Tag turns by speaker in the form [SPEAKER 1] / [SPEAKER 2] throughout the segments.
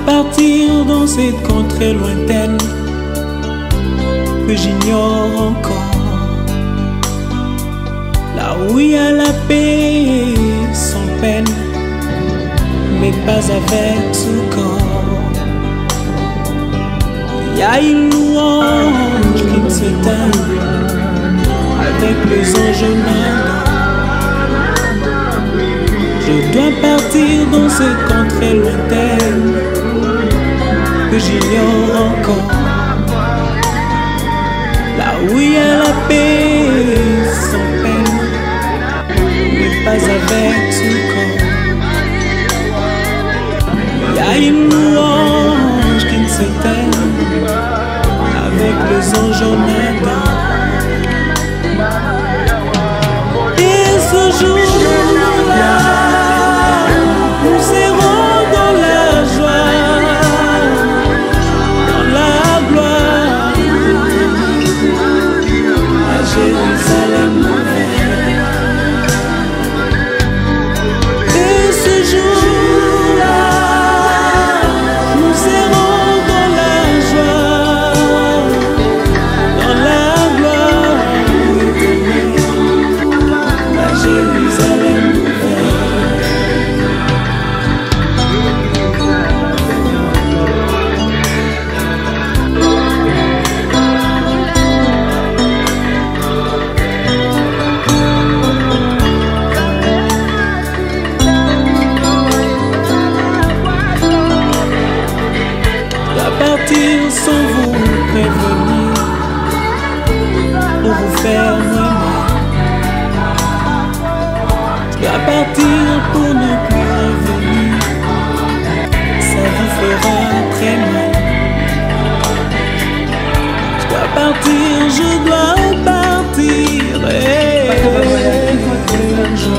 [SPEAKER 1] partir dans cette contrée lointaine que j'ignore encore, là où il y a la paix sans peine, mais pas avec ce corps. Il y a une louange qui ne s'éteint avec les anges nagants. Je dois partir dans cette contrée lointaine que j'ignore encore, là où il y a la paix sans peine, mais pas avec ce corps. Il y a une louange qui ne s'éteint avec les anges en nagant. Et ce jour-là, nous serons dans la joie, dans la gloire, à Jérusalem nouvelle. Et ce jour-là, nous serons dans la joie, dans la gloire éternelle, à Jérusalem nouvelle. Partir sans vous prévenir, pour vous faire aimer. Je dois partir pour ne plus revenir, ça vous fera très mal. Je dois partir, je dois partir, je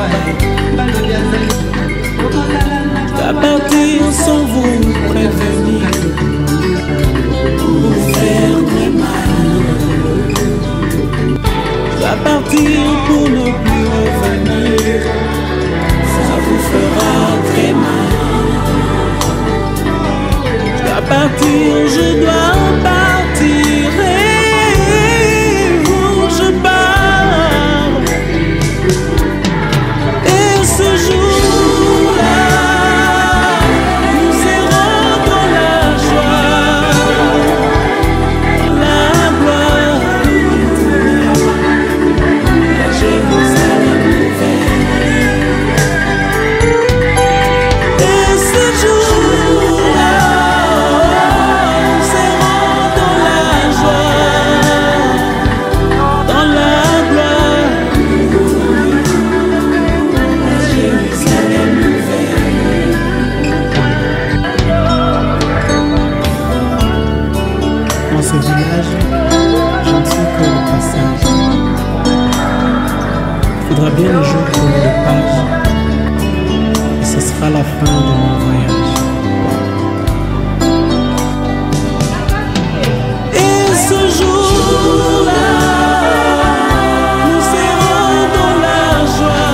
[SPEAKER 1] dois partir sans vous prévenir, pour faire très mal. Je dois partir pour ne plus revenir, ça vous fera très mal. Je dois partir, je dois partir, et où je pars. Et ce jour-là, nous serons dans la joie, la gloire éternelle, à Jérusalem nouvelle. Et ce jour-là, nous serons dans la joie, dans la gloire éternelle, à Jérusalem nouvelle.
[SPEAKER 2] Dans ce village, je ne suis que le passage. Il faudra bien le jour tourner de page, et ce sera la fin de mon voyage.
[SPEAKER 1] Et ce jour-là, nous serons dans la joie.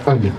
[SPEAKER 3] Allez.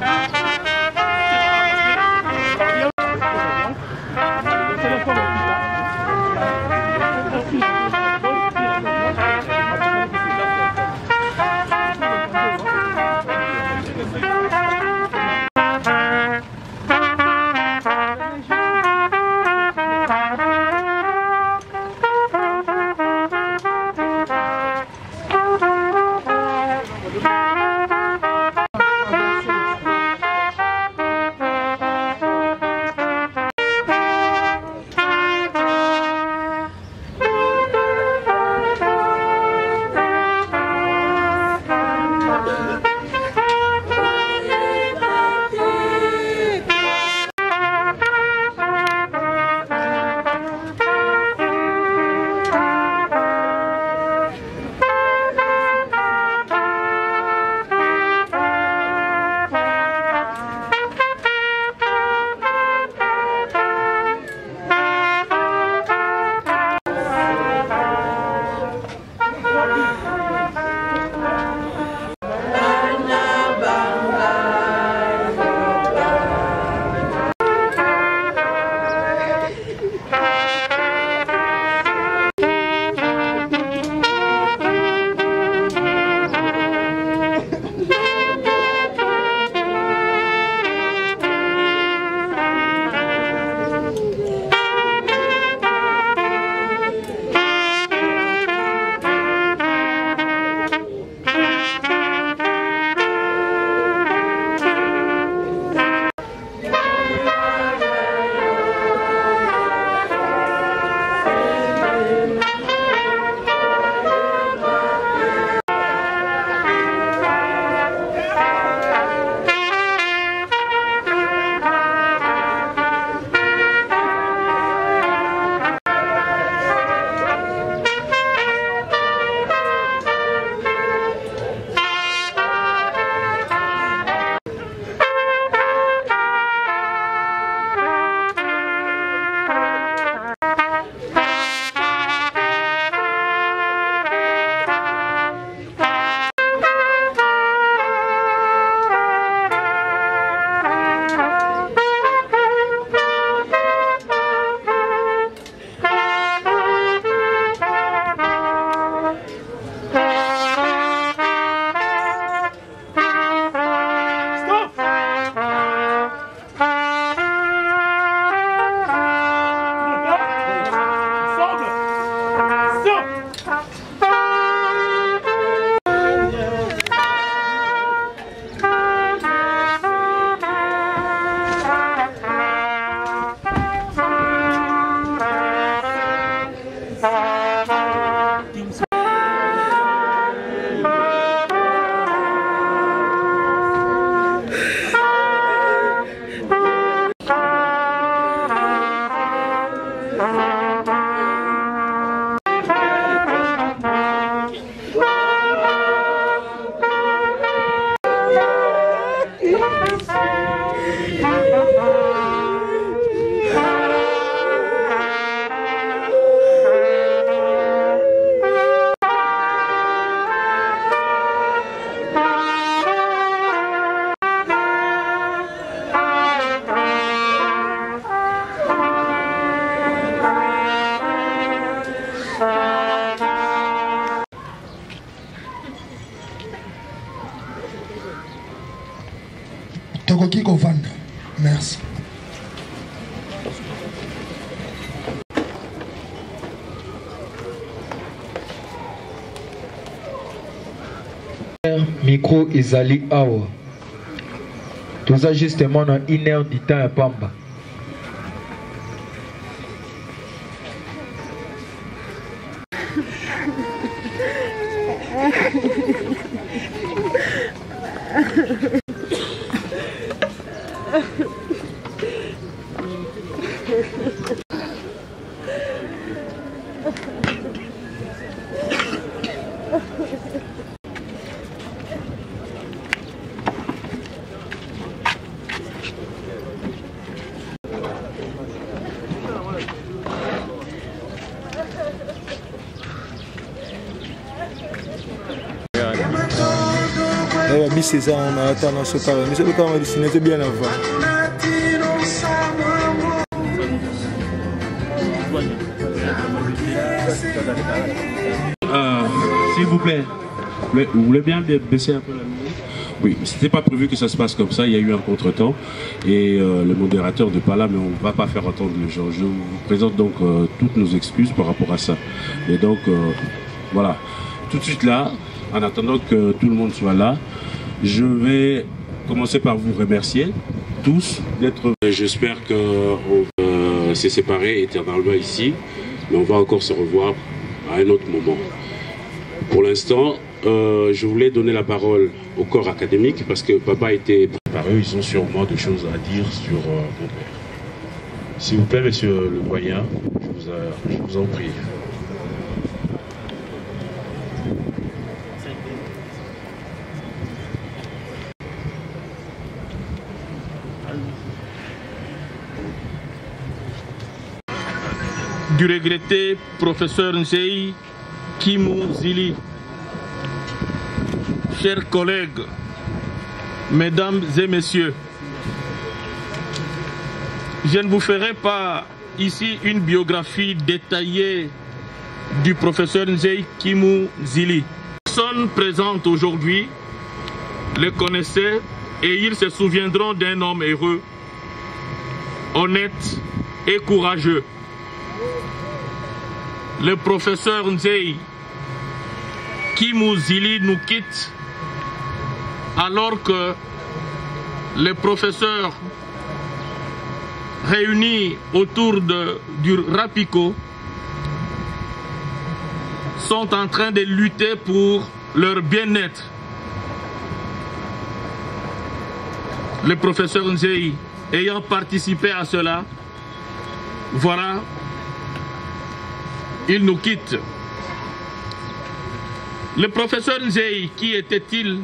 [SPEAKER 4] Tokoki Govanda. Merci.
[SPEAKER 3] Micro Izali Awa. Tout ça justement dans une heure du temps à Pamba.
[SPEAKER 5] biseza na atana sotala mais c'est quand même dessiné bien avant.
[SPEAKER 6] S'il vous plaît, vous voulez bien baisser un peu la lumière? Oui, c'était pas prévu que ça se passe comme ça, il y a eu un contretemps et le modérateur n'est pas là, mais on ne va pas faire entendre les gens. Je vous présente donc toutes nos excuses par rapport à ça. Et donc, voilà, tout de suite là, en attendant que tout le monde soit là, je vais commencer par vous remercier tous d'être... J'espère qu'on s'est séparés éternellement ici, mais on va encore se revoir à un autre moment. Pour l'instant, je voulais donner la parole au corps académique parce que papa était préparé, ils ont sûrement des choses à dire sur mon père. S'il vous plaît, monsieur le doyen, je vous en prie.
[SPEAKER 7] Du regretté professeur Nzei Kimou Zili. Chers collègues, mesdames et messieurs, je ne vous ferai pas ici une biographie détaillée du professeur Nzei Kimou Zili. Personne présente aujourd'hui le connaissait et ils se souviendront d'un homme heureux, honnête et courageux. Le professeur Nzei Kimou Zili nous quitte alors que les professeurs réunis autour du Rapico sont en train de lutter pour leur bien-être. Le professeur Nzei ayant participé à cela, voilà, il nous quitte. Le professeur Nzei, qui était-il?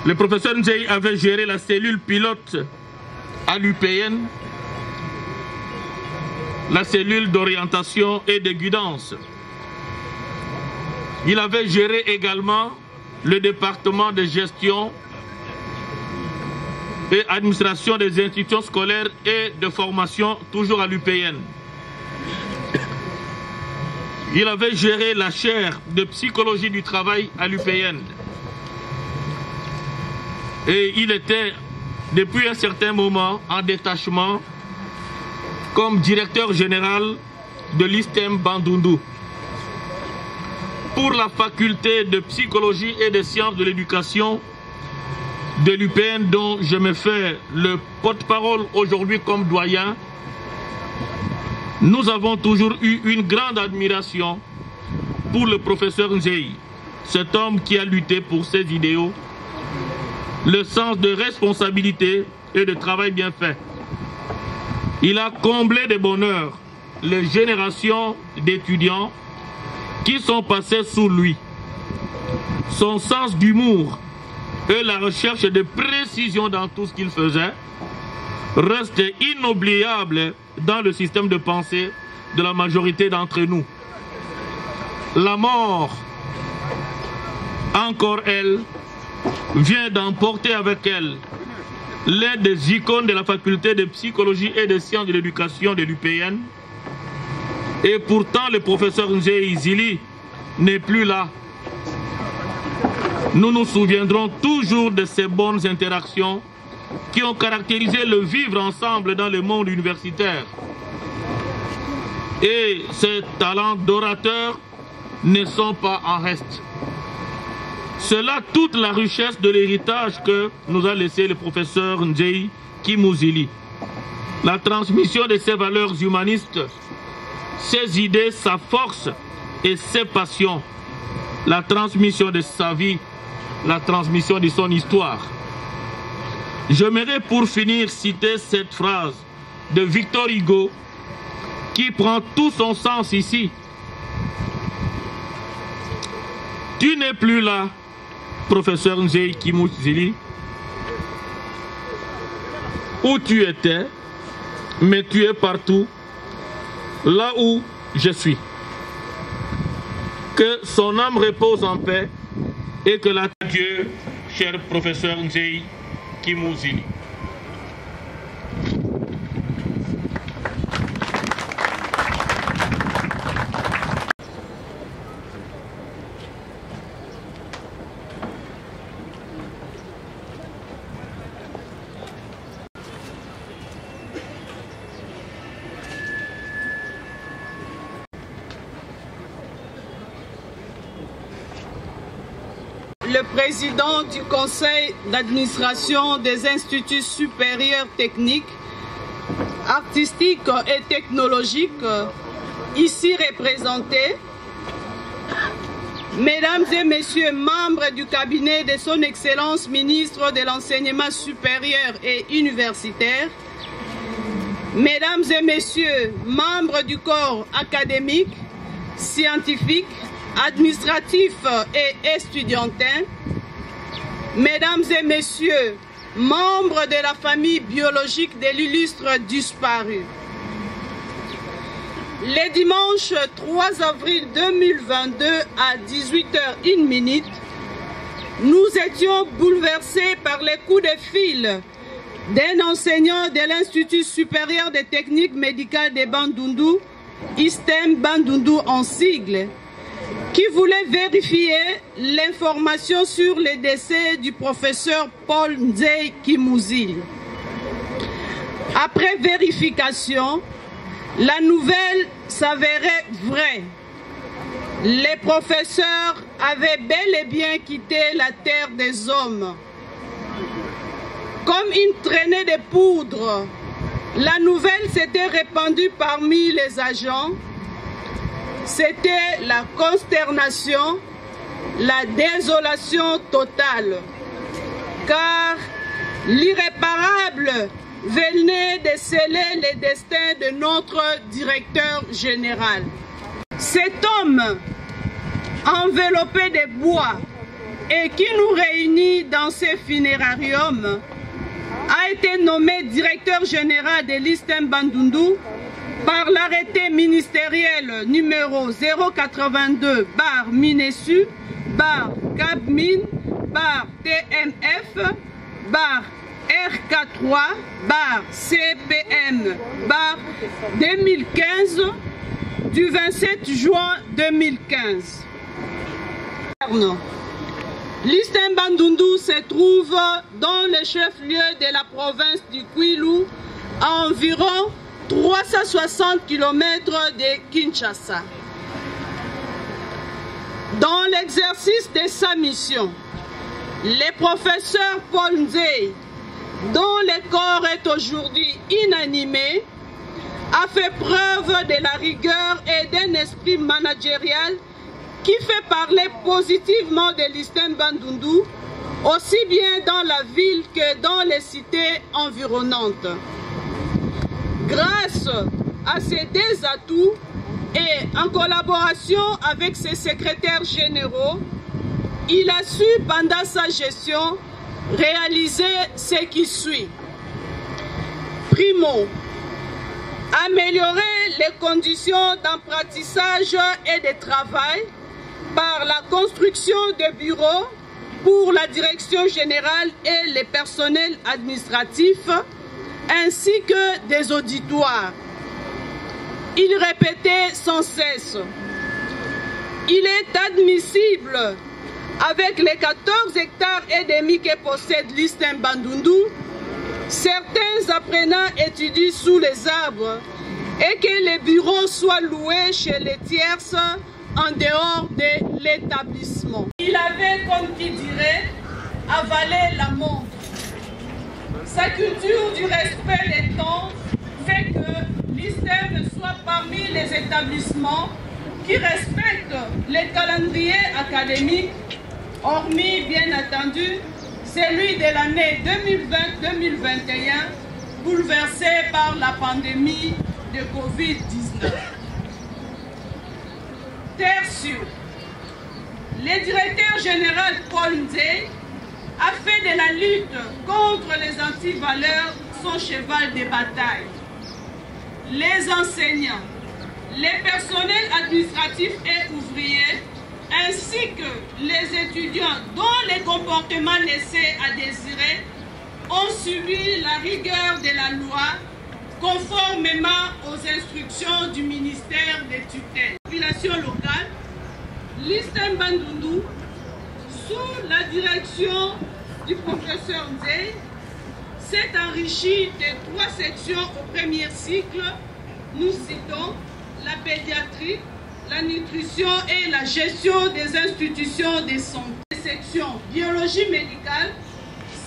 [SPEAKER 7] Le professeur Nzei avait géré la cellule pilote à l'UPN, la cellule d'orientation et de guidance. Il avait géré également le département de gestion et administration des institutions scolaires et de formation, toujours à l'UPN. Il avait géré la chaire de psychologie du travail à l'UPN. Et il était, depuis un certain moment, en détachement comme directeur général de l'ISTEM Bandundu. Pour la faculté de psychologie et des sciences de l'éducation de l'UPN, dont je me fais le porte-parole aujourd'hui comme doyen, nous avons toujours eu une grande admiration pour le professeur Nzei, cet homme qui a lutté pour ses idéaux, le sens de responsabilité et de travail bien fait. Il a comblé de bonheur les générations d'étudiants qui sont passés sous lui. Son sens d'humour et la recherche de précision dans tout ce qu'il faisait restent inoubliables dans le système de pensée de la majorité d'entre nous. La mort, encore elle, vient d'emporter avec elle l'un des icônes de la faculté de psychologie et des sciences de l'éducation de l'UPN. Et pourtant, le professeur Nzei Zili n'est plus là. Nous nous souviendrons toujours de ces bonnes interactions qui ont caractérisé le vivre ensemble dans le monde universitaire. Et ces talents d'orateur ne sont pas en reste. C'est là toute la richesse de l'héritage que nous a laissé le professeur Nzei Kimou Zili. La transmission de ses valeurs humanistes, ses idées, sa force et ses passions. La transmission de sa vie, la transmission de son histoire. J'aimerais pour finir citer cette phrase de Victor Hugo qui prend tout son sens ici. Tu n'es plus là, professeur Nzei Kimou Zili, où tu étais, mais tu es partout, là où je suis. Que son âme repose en paix et que la Dieu, cher professeur Nzei Kimuzili.
[SPEAKER 8] Le président du conseil d'administration des instituts supérieurs techniques, artistiques et technologiques, ici représentés, mesdames et messieurs membres du cabinet de son Excellence ministre de l'enseignement supérieur et universitaire, mesdames et messieurs membres du corps académique, scientifique, administratif et estudiantin, mesdames et messieurs, membres de la famille biologique de l'illustre disparu. Le dimanche 3 avril 2022 à 18h01, nous étions bouleversés par les coups de fil d'un enseignant de l'Institut supérieur des techniques médicales de Bandundu, ISTEM Bandundu en sigle, qui voulait vérifier l'information sur le décès du professeur Paul Nzei Kimuzili. Après vérification, la nouvelle s'avérait vraie. Les professeurs avaient bel et bien quitté la terre des hommes. Comme une traînée de poudre, la nouvelle s'était répandue parmi les agents. C'était la consternation, la désolation totale, car l'irréparable venait de sceller le destin de notre directeur général. Cet homme, enveloppé de bois et qui nous réunit dans ces funérariums, a été nommé directeur général de l'ISTEM Bandundu par l'arrêté ministériel numéro 082-MINESU-TMF-CPM-2015 du 27 juin 2015. L'ISTEM Bandundu se trouve dans le chef-lieu de la province du Kwilu, à environ 360 km de Kinshasa. Dans l'exercice de sa mission, le professeur Paul Nzei, dont le corps est aujourd'hui inanimé, a fait preuve de la rigueur et d'un esprit managérial qui fait parler positivement de l'ISTEM Bandundu, aussi bien dans la ville que dans les cités environnantes. Grâce à ces deux atouts et en collaboration avec ses secrétaires généraux, il a su pendant sa gestion réaliser ce qui suit. Primo, améliorer les conditions d'apprentissage et de travail par la construction de bureaux pour la direction générale et les personnels administratifs, ainsi que des auditoires. Il répétait sans cesse: il est admissible, avec les 14 hectares et demi que possède l'ISTEM Bandundu, certains apprenants étudient sous les arbres et que les bureaux soient loués chez les tierces en dehors de l'établissement. Il avait, comme qui dirait, avalé la montre. Sa culture du respect des temps fait que l'ISTEM soit parmi les établissements qui respectent les calendriers académiques, hormis bien entendu celui de l'année 2020-2021 bouleversé par la pandémie de Covid-19. Tertius, le directeur général Paul Nzei a fait de la lutte contre les antivaleurs son cheval de bataille. Les enseignants, les personnels administratifs et ouvriers ainsi que les étudiants dont les comportements laissés à désirer ont subi la rigueur de la loi conformément aux instructions du ministère des tutelles. La population locale, l'Istem Bandundu, sous la direction du professeur Nzey, s'est enrichi de 3 sections au premier cycle. Nous citons la pédiatrie, la nutrition et la gestion des institutions de santé. Les sections biologie médicale,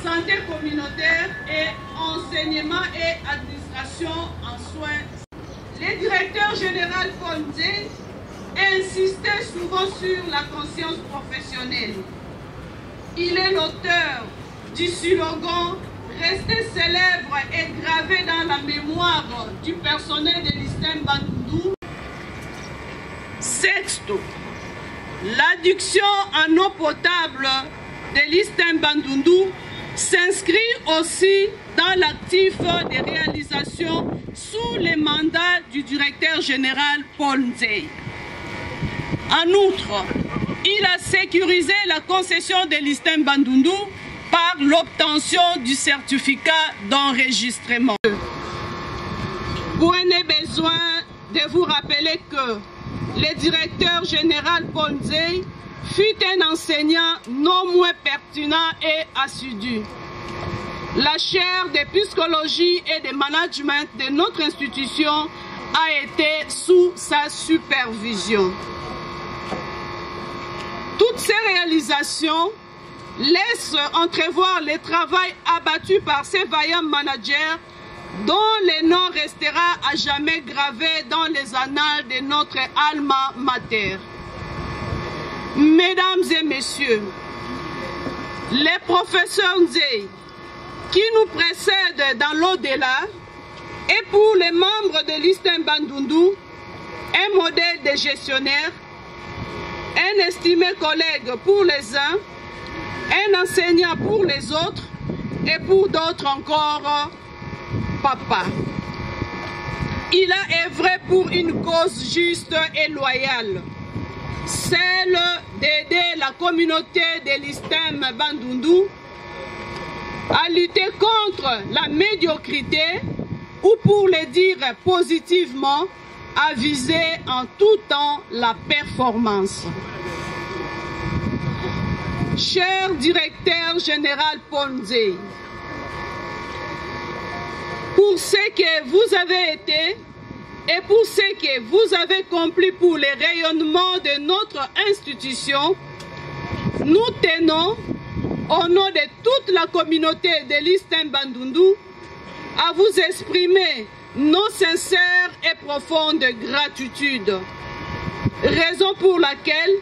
[SPEAKER 8] santé communautaire et enseignement et administration en soins. Le directeur général Paul Nzey insistait souvent sur la conscience professionnelle. Il est l'auteur du slogan « Rester célèbre et gravé dans la mémoire du personnel de l'Istem Bandundu ». Sexto, l'adduction en eau potable de l'Istem Bandundu s'inscrit aussi dans l'actif des réalisations sous les mandats du directeur général Paul Nzey. En outre, il a sécurisé la concession de l'Istem Bandundu par l'obtention du certificat d'enregistrement. Vous n'avez besoin de vous rappeler que le directeur général Paul Nzey fut un enseignant non moins pertinent et assidu. La chaire de psychologie et de management de notre institution a été sous sa supervision. Toutes ces réalisations laissent entrevoir le travail abattu par ces vaillants managers dont le nom restera à jamais gravé dans les annales de notre alma mater. Mesdames et messieurs, les professeurs Nzey qui nous précèdent dans l'au-delà et pour les membres de l'Istem Bandundu, un modèle de gestionnaire, un estimé collègue pour les uns, un enseignant pour les autres et pour d'autres encore, papa. Il a œuvré pour une cause juste et loyale, celle d'aider la communauté de l'Istem Bandundu à lutter contre la médiocrité ou, pour le dire positivement, à viser en tout temps la performance. Cher directeur général Paul Nzey, pour ce que vous avez été et pour ce que vous avez accompli pour le rayonnement de notre institution, nous tenons, au nom de toute la communauté de l'Istem Bandundu, à vous exprimer nos sincères et profondes gratitude. Raison pour laquelle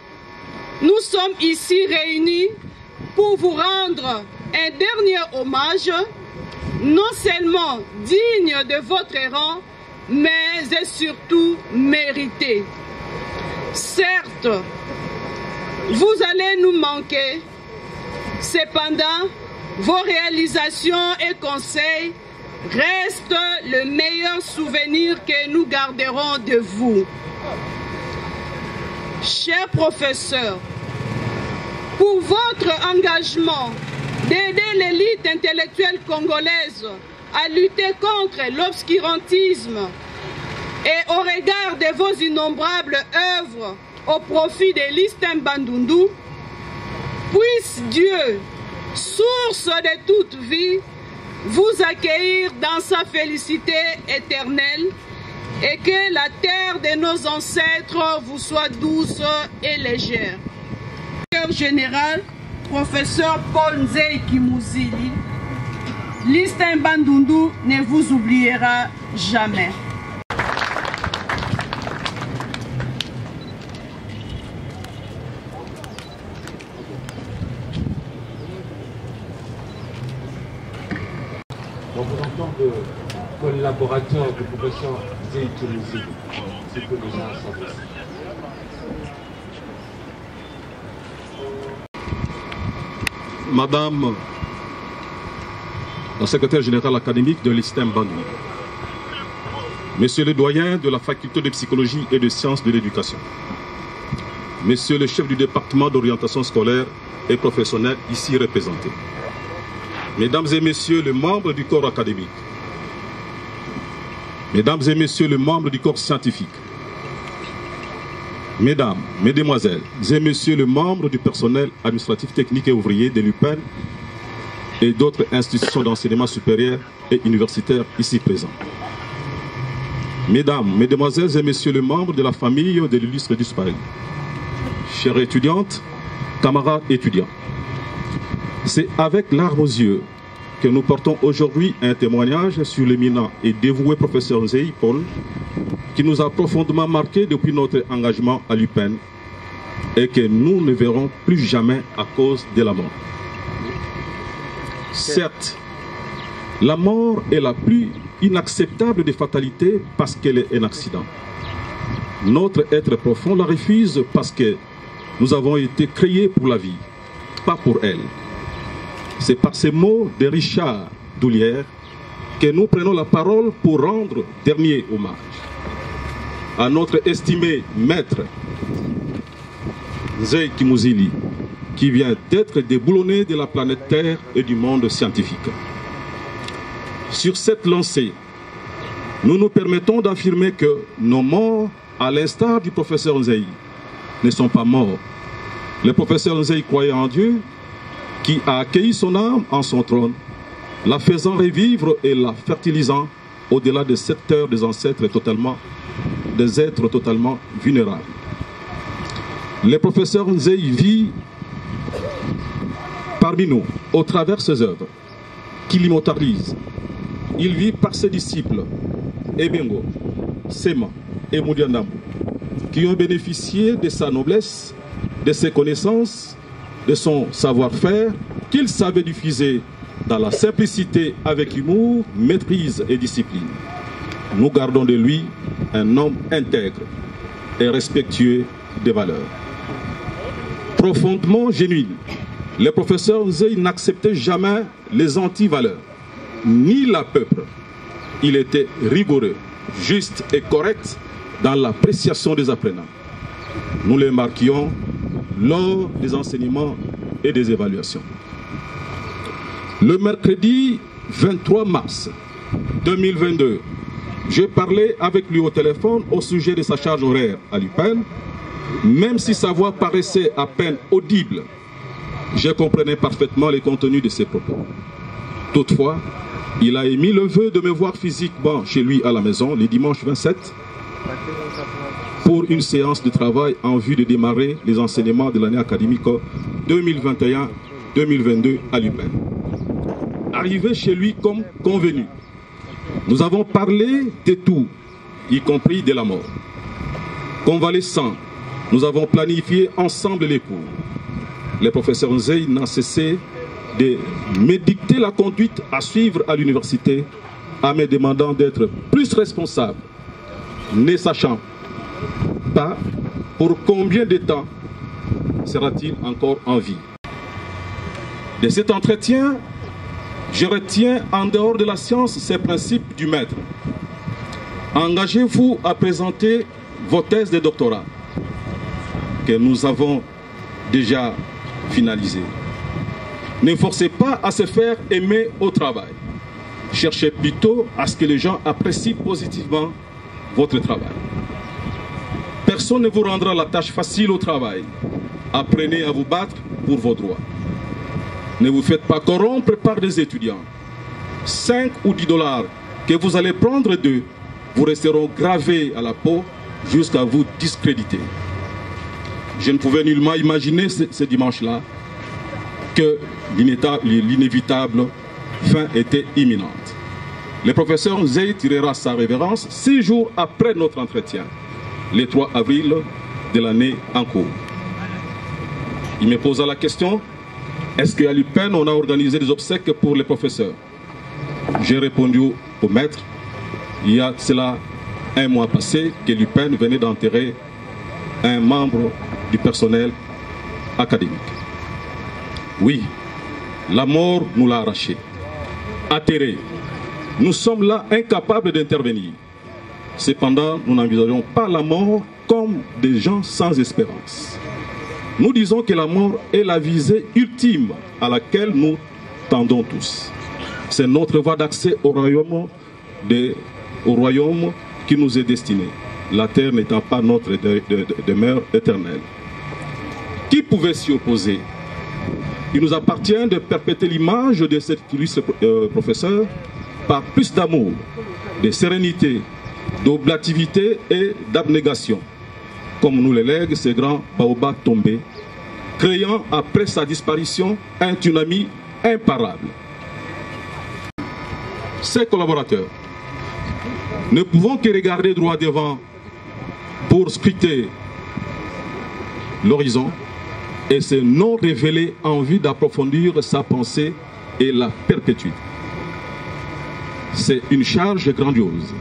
[SPEAKER 8] nous sommes ici réunis pour vous rendre un dernier hommage, non seulement digne de votre rang, mais et surtout mérité. Certes, vous allez nous manquer. Cependant, vos réalisations et conseils restent le meilleur souvenir que nous garderons de vous. Chers professeurs, pour votre engagement d'aider l'élite intellectuelle congolaise à lutter contre l'obscurantisme et au regard de vos innombrables œuvres au profit de l'Istem Bandundu, puisse Dieu, source de toute vie, vous accueillir dans sa félicité éternelle et que la terre de nos ancêtres vous soit douce et légère. Directeur général, professeur Paul Nzey Kimuzili, l'Istem Bandundu ne vous oubliera jamais.
[SPEAKER 6] Représentant de collaborateur du professeur Nzey Kimuzili, c'est que les gens savent.
[SPEAKER 9] Madame la secrétaire générale académique de l'Istem Bandundu, Monsieur le doyen de la faculté de psychologie et de sciences de l'éducation, Monsieur le chef du département d'orientation scolaire et professionnelle ici représenté, Mesdames et Messieurs les membres du corps académique, Mesdames et Messieurs les membres du corps scientifique, Mesdames, Mesdemoiselles et Messieurs les membres du personnel administratif, technique et ouvrier de l'UPEN et d'autres institutions d'enseignement supérieur et universitaire ici présents. Mesdames, Mesdemoiselles et Messieurs les membres de la famille de l'illustre disparu, chères étudiantes, camarades étudiants, c'est avec larmes aux yeux que nous portons aujourd'hui un témoignage sur l'éminent et dévoué professeur Nzei Paul, qui nous a profondément marqué depuis notre engagement à l'UPEN et que nous ne verrons plus jamais à cause de la mort. Certes, la mort est la plus inacceptable des fatalités parce qu'elle est un accident. Notre être profond la refuse parce que nous avons été créés pour la vie, pas pour elle. C'est par ces mots de Richard Doulière que nous prenons la parole pour rendre dernier hommage à notre estimé maître Nzei Kimuzili, qui vient d'être déboulonné de la planète Terre et du monde scientifique. Sur cette lancée, nous nous permettons d'affirmer que nos morts, à l'instar du professeur Nzei, ne sont pas morts. Le professeur Nzei croyait en Dieu, qui a accueilli son âme en son trône, la faisant revivre et la fertilisant au-delà de 7 heures des ancêtres des êtres totalement vulnérables. Le professeur Nzei vit parmi nous au travers ses œuvres qui l'immortalisent. Il vit par ses disciples, Ebengo, Sema et Moudiandambo, qui ont bénéficié de sa noblesse, de ses connaissances, de son savoir-faire, qu'il savait diffuser dans la simplicité avec humour, maîtrise et discipline. Nous gardons de lui un homme intègre et respectueux des valeurs. Profondément genuine, le professeur Nzei n'acceptait jamais les anti-valeurs, ni la peuple. Il était rigoureux, juste et correct dans l'appréciation des apprenants. Nous les marquions lors des enseignements et des évaluations. Le mercredi 23 mars 2022, je parlais avec lui au téléphone au sujet de sa charge horaire à l'UPEN. Même si sa voix paraissait à peine audible, je comprenais parfaitement les contenus de ses propos. Toutefois, il a émis le vœu de me voir physiquement chez lui à la maison le dimanche 27 pour une séance de travail en vue de démarrer les enseignements de l'année académique 2021-2022 à l'UPEN. Arrivé chez lui comme convenu, nous avons parlé de tout, y compris de la mort. Convalescent, nous avons planifié ensemble les cours. Le professeur Nzei n'a cessé de me dicter la conduite à suivre à l'université, en me demandant d'être plus responsable, ne sachant pas pour combien de temps sera-t-il encore en vie. De cet entretien, je retiens en dehors de la science ces principes du maître. Engagez-vous à présenter vos thèses de doctorat que nous avons déjà finalisées. Ne forcez pas à se faire aimer au travail. Cherchez plutôt à ce que les gens apprécient positivement votre travail. Personne ne vous rendra la tâche facile au travail. Apprenez à vous battre pour vos droits. Ne vous faites pas corrompre par des étudiants. 5 ou 10 $ que vous allez prendre d'eux vous resteront gravés à la peau jusqu'à vous discréditer. Je ne pouvais nullement imaginer ce dimanche-là que l'inévitable fin était imminente. Le professeur Nzei tirera sa révérence 6 jours après notre entretien, le 3 avril de l'année en cours. Il me posa la question: est-ce qu'à l'UPEN on a organisé des obsèques pour les professeurs? J'ai répondu au maître: il y a cela un mois passé que l'UPEN venait d'enterrer un membre du personnel académique. Oui, la mort nous l'a arraché. Atterrés, nous sommes là incapables d'intervenir. Cependant, nous n'envisageons pas la mort comme des gens sans espérance. Nous disons que la mort est la visée ultime à laquelle nous tendons tous. C'est notre voie d'accès au royaume qui nous est destiné, la terre n'étant pas notre demeure éternelle. Qui pouvait s'y opposer? Il nous appartient de perpétuer l'image de cet illustre professeur par plus d'amour, de sérénité, d'oblativité et d'abnégation, comme nous les lègue ces grands baobabs tombés, créant après sa disparition un tsunami imparable. Ses collaborateurs ne pouvons que regarder droit devant pour scruter l'horizon et se non révéler envie d'approfondir sa pensée et la perpétuer. C'est une charge grandiose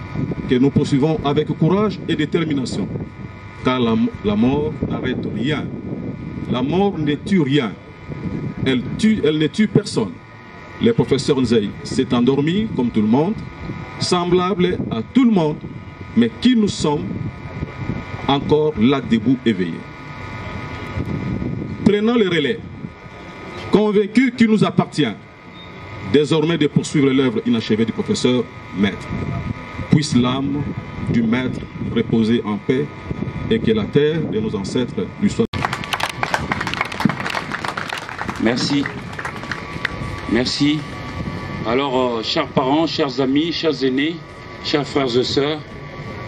[SPEAKER 9] que nous poursuivons avec courage et détermination, car la mort n'arrête rien. La mort ne tue rien. Elle ne tue personne. Le professeur Nzei s'est endormi comme tout le monde, semblable à tout le monde, mais qui nous sommes encore là debout éveillés. Prenons le relais, convaincus qu'il nous appartient désormais de poursuivre l'œuvre inachevée du professeur maître. Puisse l'âme du maître reposer en paix et que la terre de nos ancêtres lui soit.
[SPEAKER 10] Merci. Merci. Alors, chers parents, chers amis, chers aînés, chers frères et sœurs,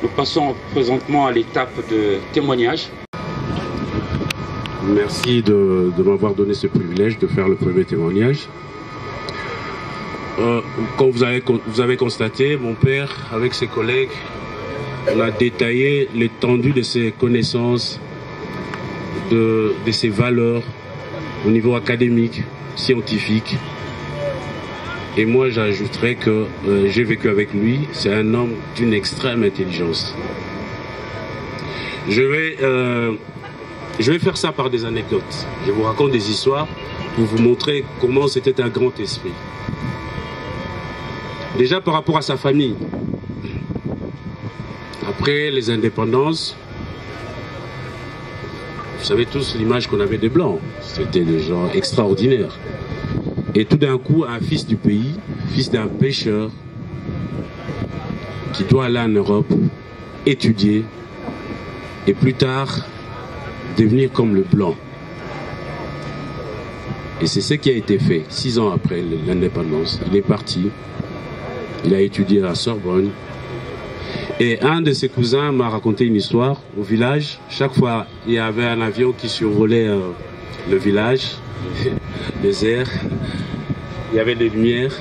[SPEAKER 10] nous passons présentement à l'étape de témoignage.
[SPEAKER 6] Merci de m'avoir donné ce privilège de faire le premier témoignage. Comme vous avez constaté, mon père, avec ses collègues, on a détaillé l'étendue de ses connaissances, de ses valeurs au niveau académique, scientifique. Et moi, j'ajouterais que j'ai vécu avec lui. C'est un homme d'une extrême intelligence. Je vais faire ça par des anecdotes. Je vous raconte des histoires pour vous montrer comment c'était un grand esprit. Déjà par rapport à sa famille. Après les indépendances, vous savez tous l'image qu'on avait des Blancs. C'était des gens extraordinaires. Et tout d'un coup, un fils du pays, fils d'un pêcheur, qui doit aller en Europe, étudier, et plus tard, devenir comme le blanc. Et c'est ce qui a été fait 6 ans après l'indépendance. Il est parti, il a étudié à la Sorbonne. Et un de ses cousins m'a raconté une histoire au village. Chaque fois, il y avait un avion qui survolait le village, les airs. Il y avait des lumières.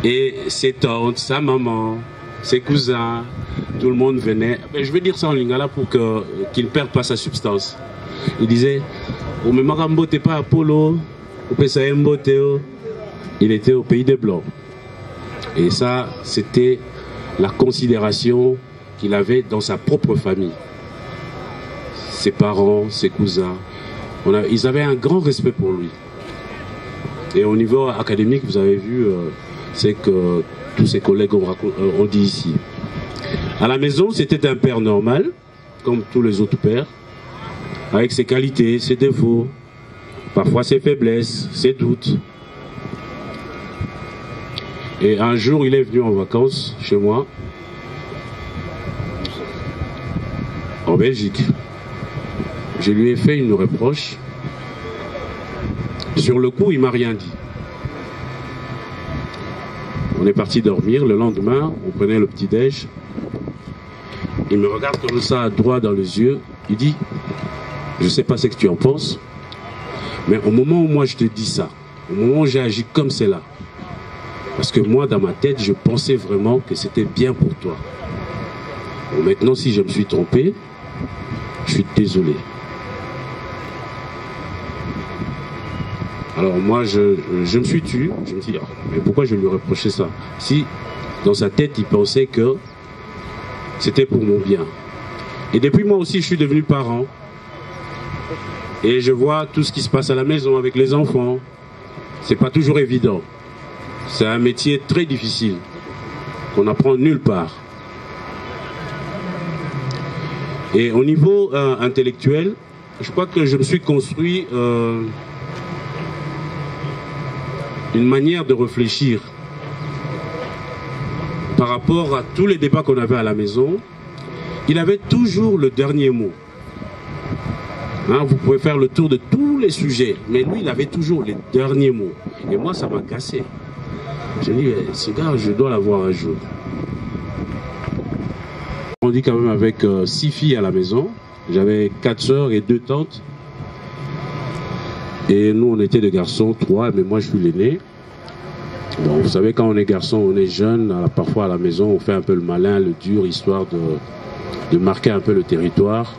[SPEAKER 6] Et ses tantes, sa maman, ses cousins, tout le monde venait. Mais je vais dire ça en lingala pour qu'il ne perde pas sa substance. Il disait, pas Apollo, il était au pays des Blancs. Et ça, c'était la considération qu'il avait dans sa propre famille. Ses parents, ses cousins, ils avaient un grand respect pour lui. Et au niveau académique, vous avez vu, c'est que tous ses collègues ont dit ici. À la maison, c'était un père normal, comme tous les autres pères, avec ses qualités, ses défauts, parfois ses faiblesses, ses doutes. Et un jour, il est venu en vacances chez moi, en Belgique. Je lui ai fait une reproche. Sur le coup, il ne m'a rien dit. On est parti dormir. Le lendemain, on prenait le petit-déj. Il me regarde comme ça, droit dans les yeux. Il dit, je ne sais pas ce que tu en penses, mais au moment où moi je te dis ça, au moment où j'ai agi comme c'est là, parce que moi, dans ma tête, je pensais vraiment que c'était bien pour toi. Bon, maintenant, si je me suis trompé, je suis désolé. Alors moi, je me suis tué. Je me suis dit, oh, mais pourquoi je lui reprochais ça? Si, dans sa tête, il pensait que c'était pour mon bien. Et depuis moi aussi, je suis devenu parent. Et je vois tout ce qui se passe à la maison avec les enfants. C'est pas toujours évident. C'est un métier très difficile qu'on n'apprend nulle part. Et au niveau intellectuel, je crois que je me suis construit une manière de réfléchir par rapport à tous les débats qu'on avait à la maison. Il avait toujours le dernier mot. Hein, vous pouvez faire le tour de tous les sujets, mais lui, il avait toujours les derniers mots. Et moi, ça m'a cassé. J'ai dit, ce gars, je dois l'avoir un jour. On dit quand même avec 6 filles à la maison. J'avais 4 sœurs et 2 tantes. Et nous, on était des garçons, 3, mais moi, je suis l'aîné. Bon, vous savez, quand on est garçon, on est jeune. Parfois, à la maison, on fait un peu le malin, le dur, histoire de marquer un peu le territoire,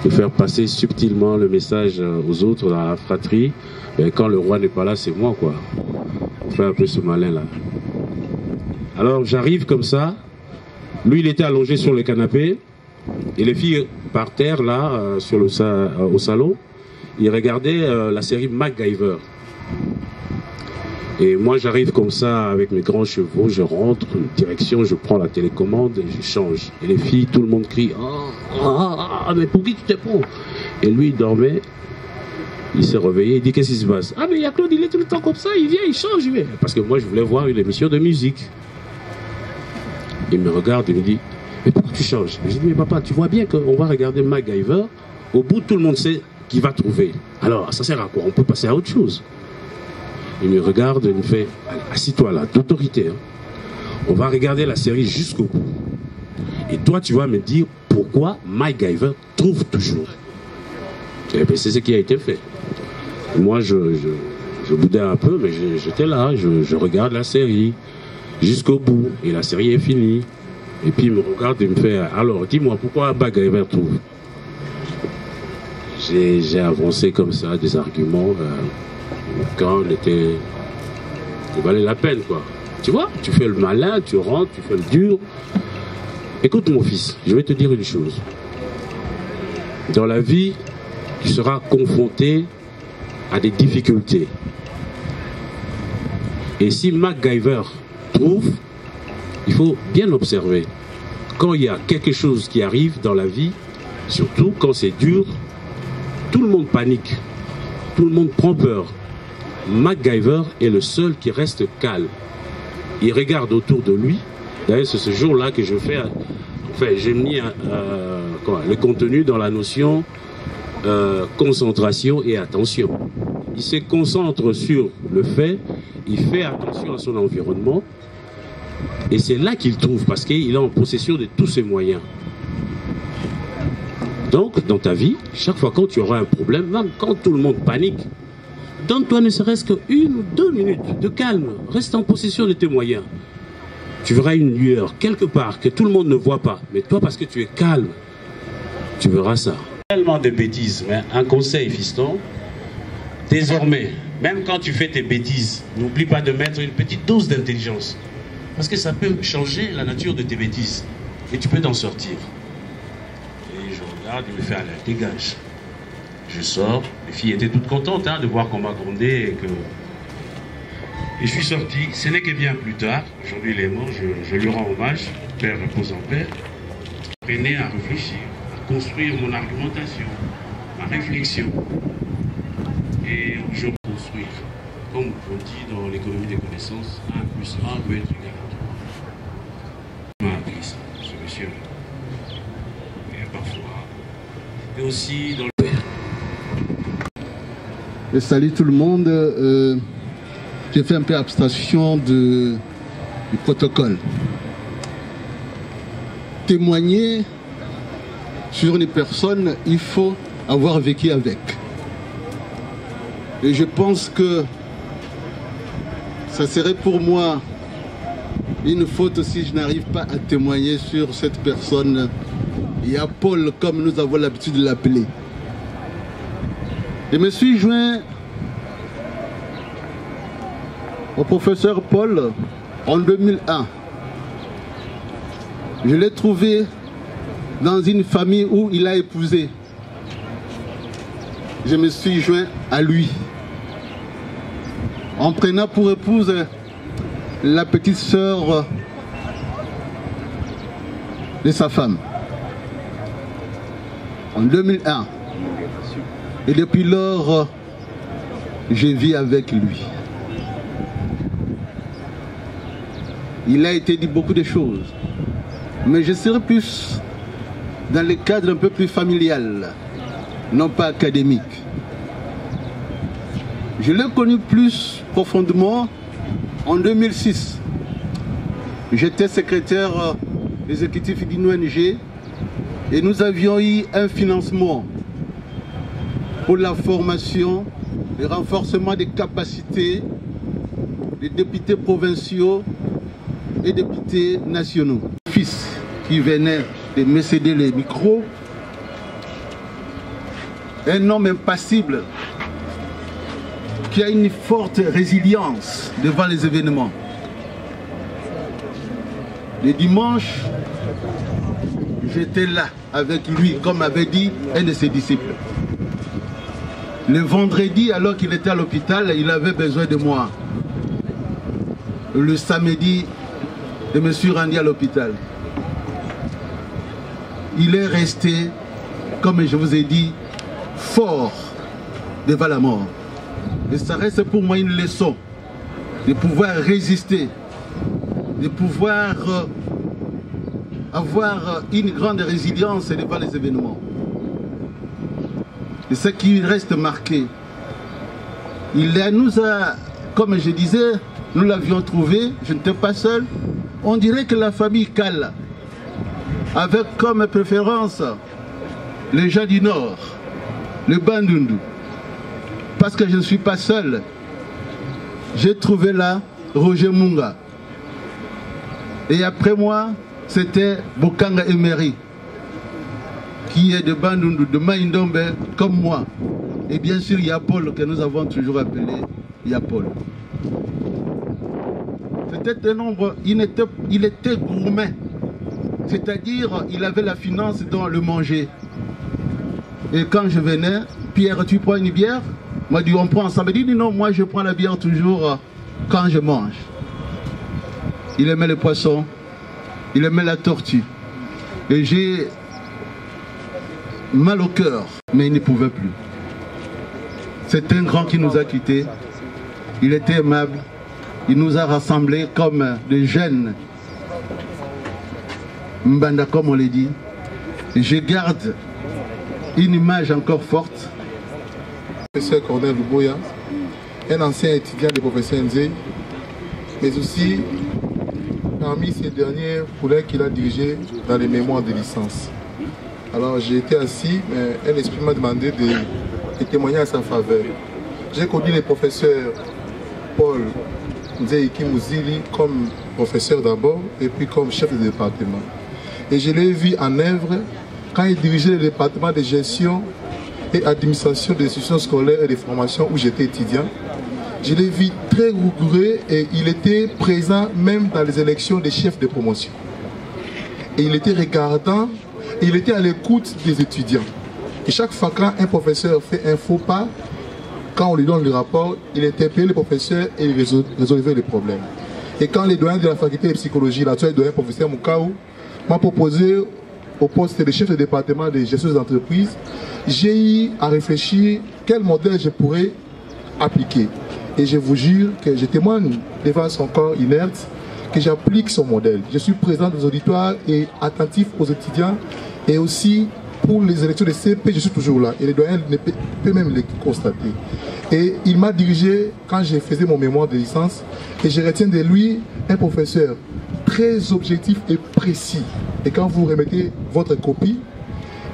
[SPEAKER 6] de faire passer subtilement le message aux autres dans la fratrie. Et quand le roi n'est pas là, c'est moi, quoi. On fait un peu ce malin-là. Alors, j'arrive comme ça. Lui, il était allongé sur le canapé. Et les filles par terre, là, au salon, ils regardaient la série MacGyver. Et moi, j'arrive comme ça, avec mes grands chevaux, je rentre, direction, je prends la télécommande et je change. Et les filles, tout le monde crie « Ah, mais pour qui tu te prends ?» Et lui, il dormait, il s'est réveillé, il dit « Qu'est-ce qui se passe ?»« Ah, mais il y a Claude, il est tout le temps comme ça, il vient, il change. » Parce que moi, je voulais voir une émission de musique. Il me regarde et me dit « Mais pourquoi tu changes ?» Je dis « Mais papa, tu vois bien qu'on va regarder MacGyver, au bout, tout le monde sait qui va trouver. Alors, ça sert à quoi? On peut passer à autre chose. » Il me regarde et il me fait « Assis-toi là, d'autorité. Hein. On va regarder la série jusqu'au bout. Et toi, tu vas me dire pourquoi MacGyver trouve toujours. » Et bien, c'est ce qui a été fait. Et moi, je boudais un peu, mais j'étais là, je regarde la série jusqu'au bout. Et la série est finie. Et puis, il me regarde et il me fait « Alors, dis-moi, pourquoi MacGyver trouve ?» J'ai avancé comme ça, des arguments. Quand on était... Il valait la peine, quoi. Tu vois, tu fais le malin, tu rentres, tu fais le dur. Écoute, mon fils, je vais te dire une chose. Dans la vie, tu seras confronté à des difficultés. Et si MacGyver trouve, il faut bien observer. Quand il y a quelque chose qui arrive dans la vie, surtout quand c'est dur, tout le monde panique. Tout le monde prend peur. MacGyver est le seul qui reste calme. Il regarde autour de lui. D'ailleurs, c'est ce jour-là que je fais. Enfin, j'ai mis le contenu dans la notion concentration et attention. Il se concentre sur le fait, il fait attention à son environnement. Et c'est là qu'il trouve, parce qu'il est en possession de tous ses moyens. Donc, dans ta vie, chaque fois quand tu auras un problème, même quand tout le monde panique, donne-toi ne serait-ce que 1 ou 2 minutes de calme. Reste en possession de tes moyens. Tu verras une lueur quelque part que tout le monde ne voit pas. Mais toi, parce que tu es calme, tu verras ça. Tellement de bêtises, mais un conseil, fiston. Désormais, même quand tu fais tes bêtises, n'oublie pas de mettre une petite dose d'intelligence. Parce que ça peut changer la nature de tes bêtises. Et tu peux t'en sortir. Et je regarde, il me fait, allez, dégage. Je sors, les filles étaient toutes contentes de voir qu'on m'a grondé et que... Et je suis sorti, ce n'est que bien plus tard, aujourd'hui il est mort, je lui rends hommage, Père repose en paix. J'apprenais à réfléchir, à construire mon argumentation, ma réflexion. Et je construire, comme on dit dans l'économie des connaissances, 1 plus 1 peut être égal à 3. Il m'a appris ça, ce monsieur. Et parfois, et aussi dans le...
[SPEAKER 11] Je salue tout le monde. J'ai fait un peu abstraction du protocole. Témoigner sur une personne, il faut avoir vécu avec. Et je pense que ça serait pour moi une faute si je n'arrive pas à témoigner sur cette personne. Il y a Paul, comme nous avons l'habitude de l'appeler. Je me suis joint au professeur Paul en 2001. Je l'ai trouvé dans une famille où il a épousé. Je me suis joint à lui en prenant pour épouse la petite sœur de sa femme. En 2001. Et depuis lors, je vis avec lui. Il a été dit beaucoup de choses, mais je serai plus dans le cadre un peu plus familial, non pas académique. Je l'ai connu plus profondément en 2006. J'étais secrétaire exécutif d'une ONG et nous avions eu un financement pour la formation et renforcement des capacités des députés provinciaux et députés nationaux. Mon fils qui venait de me céder les micros, un homme impassible qui a une forte résilience devant les événements. Le dimanche, j'étais là avec lui, comme avait dit un de ses disciples. Le vendredi, alors qu'il était à l'hôpital, il avait besoin de moi. Le samedi, je me suis rendu à l'hôpital. Il est resté, comme je vous ai dit, fort devant la mort. Et ça reste pour moi une leçon de pouvoir résister, de pouvoir avoir une grande résilience devant les événements. Et ce qui reste marqué, il nous a, comme je disais, nous l'avions trouvé, je n'étais pas seul. On dirait que la famille Kala, avec comme préférence les gens du Nord, le Bandundu, parce que je ne suis pas seul. J'ai trouvé là Roger Munga. Et après moi, c'était Bokanga Emery, qui est de Bandundu, de Maïndombe, comme moi. Et bien sûr, Yapol, que nous avons toujours appelé Yapol. C'était un nombre, il était gourmet. C'est-à-dire, il avait la finance dans le manger. Et quand je venais, Pierre, tu prends une bière? Moi, on prend ensemble. Il dit non, moi je prends la bière toujours quand je mange. Il aimait le poisson, il aimait la tortue. Et j'ai mal au cœur, mais il ne pouvait plus. C'est un grand qui nous a quittés. Il était aimable. Il nous a rassemblés comme des jeunes. Mbanda, comme on l'a dit. Et je garde une image encore forte.
[SPEAKER 5] Professeur Cornel Luboya, un ancien étudiant du professeur Nzei, mais aussi parmi ces derniers collègues qu'il a dirigés dans les mémoires de licence. Alors j'ai été assis, mais un esprit m'a demandé de témoigner à sa faveur. J'ai connu le professeur Paul Nzei Kimuzili comme professeur d'abord et puis comme chef de département. Et je l'ai vu en œuvre quand il dirigeait le département de gestion et administration des institutions scolaires et de formation où j'étais étudiant. Je l'ai vu très rigoureux et il était présent même dans les élections des chefs de promotion. Et il était regardant et il était à l'écoute des étudiants. Et chaque fois qu'un professeur fait un faux pas, quand on lui donne le rapport, il interpellait le professeur et il résolvait les problèmes. Et quand les doyens de la faculté de psychologie, l'actuel doyen professeur Moukao, m'a proposé au poste de chef de département de gestion des entreprises, j'ai eu à réfléchir quel modèle je pourrais appliquer. Et je vous jure que je témoigne devant son corps inerte que j'applique son modèle. Je suis présent dans les auditoires et attentif aux étudiants et aussi pour les élections de CP, je suis toujours là. Et les doyens peuvent même les constater. Et il m'a dirigé quand j'ai fait mon mémoire de licence et je retiens de lui un professeur très objectif et précis. Et quand vous remettez votre copie,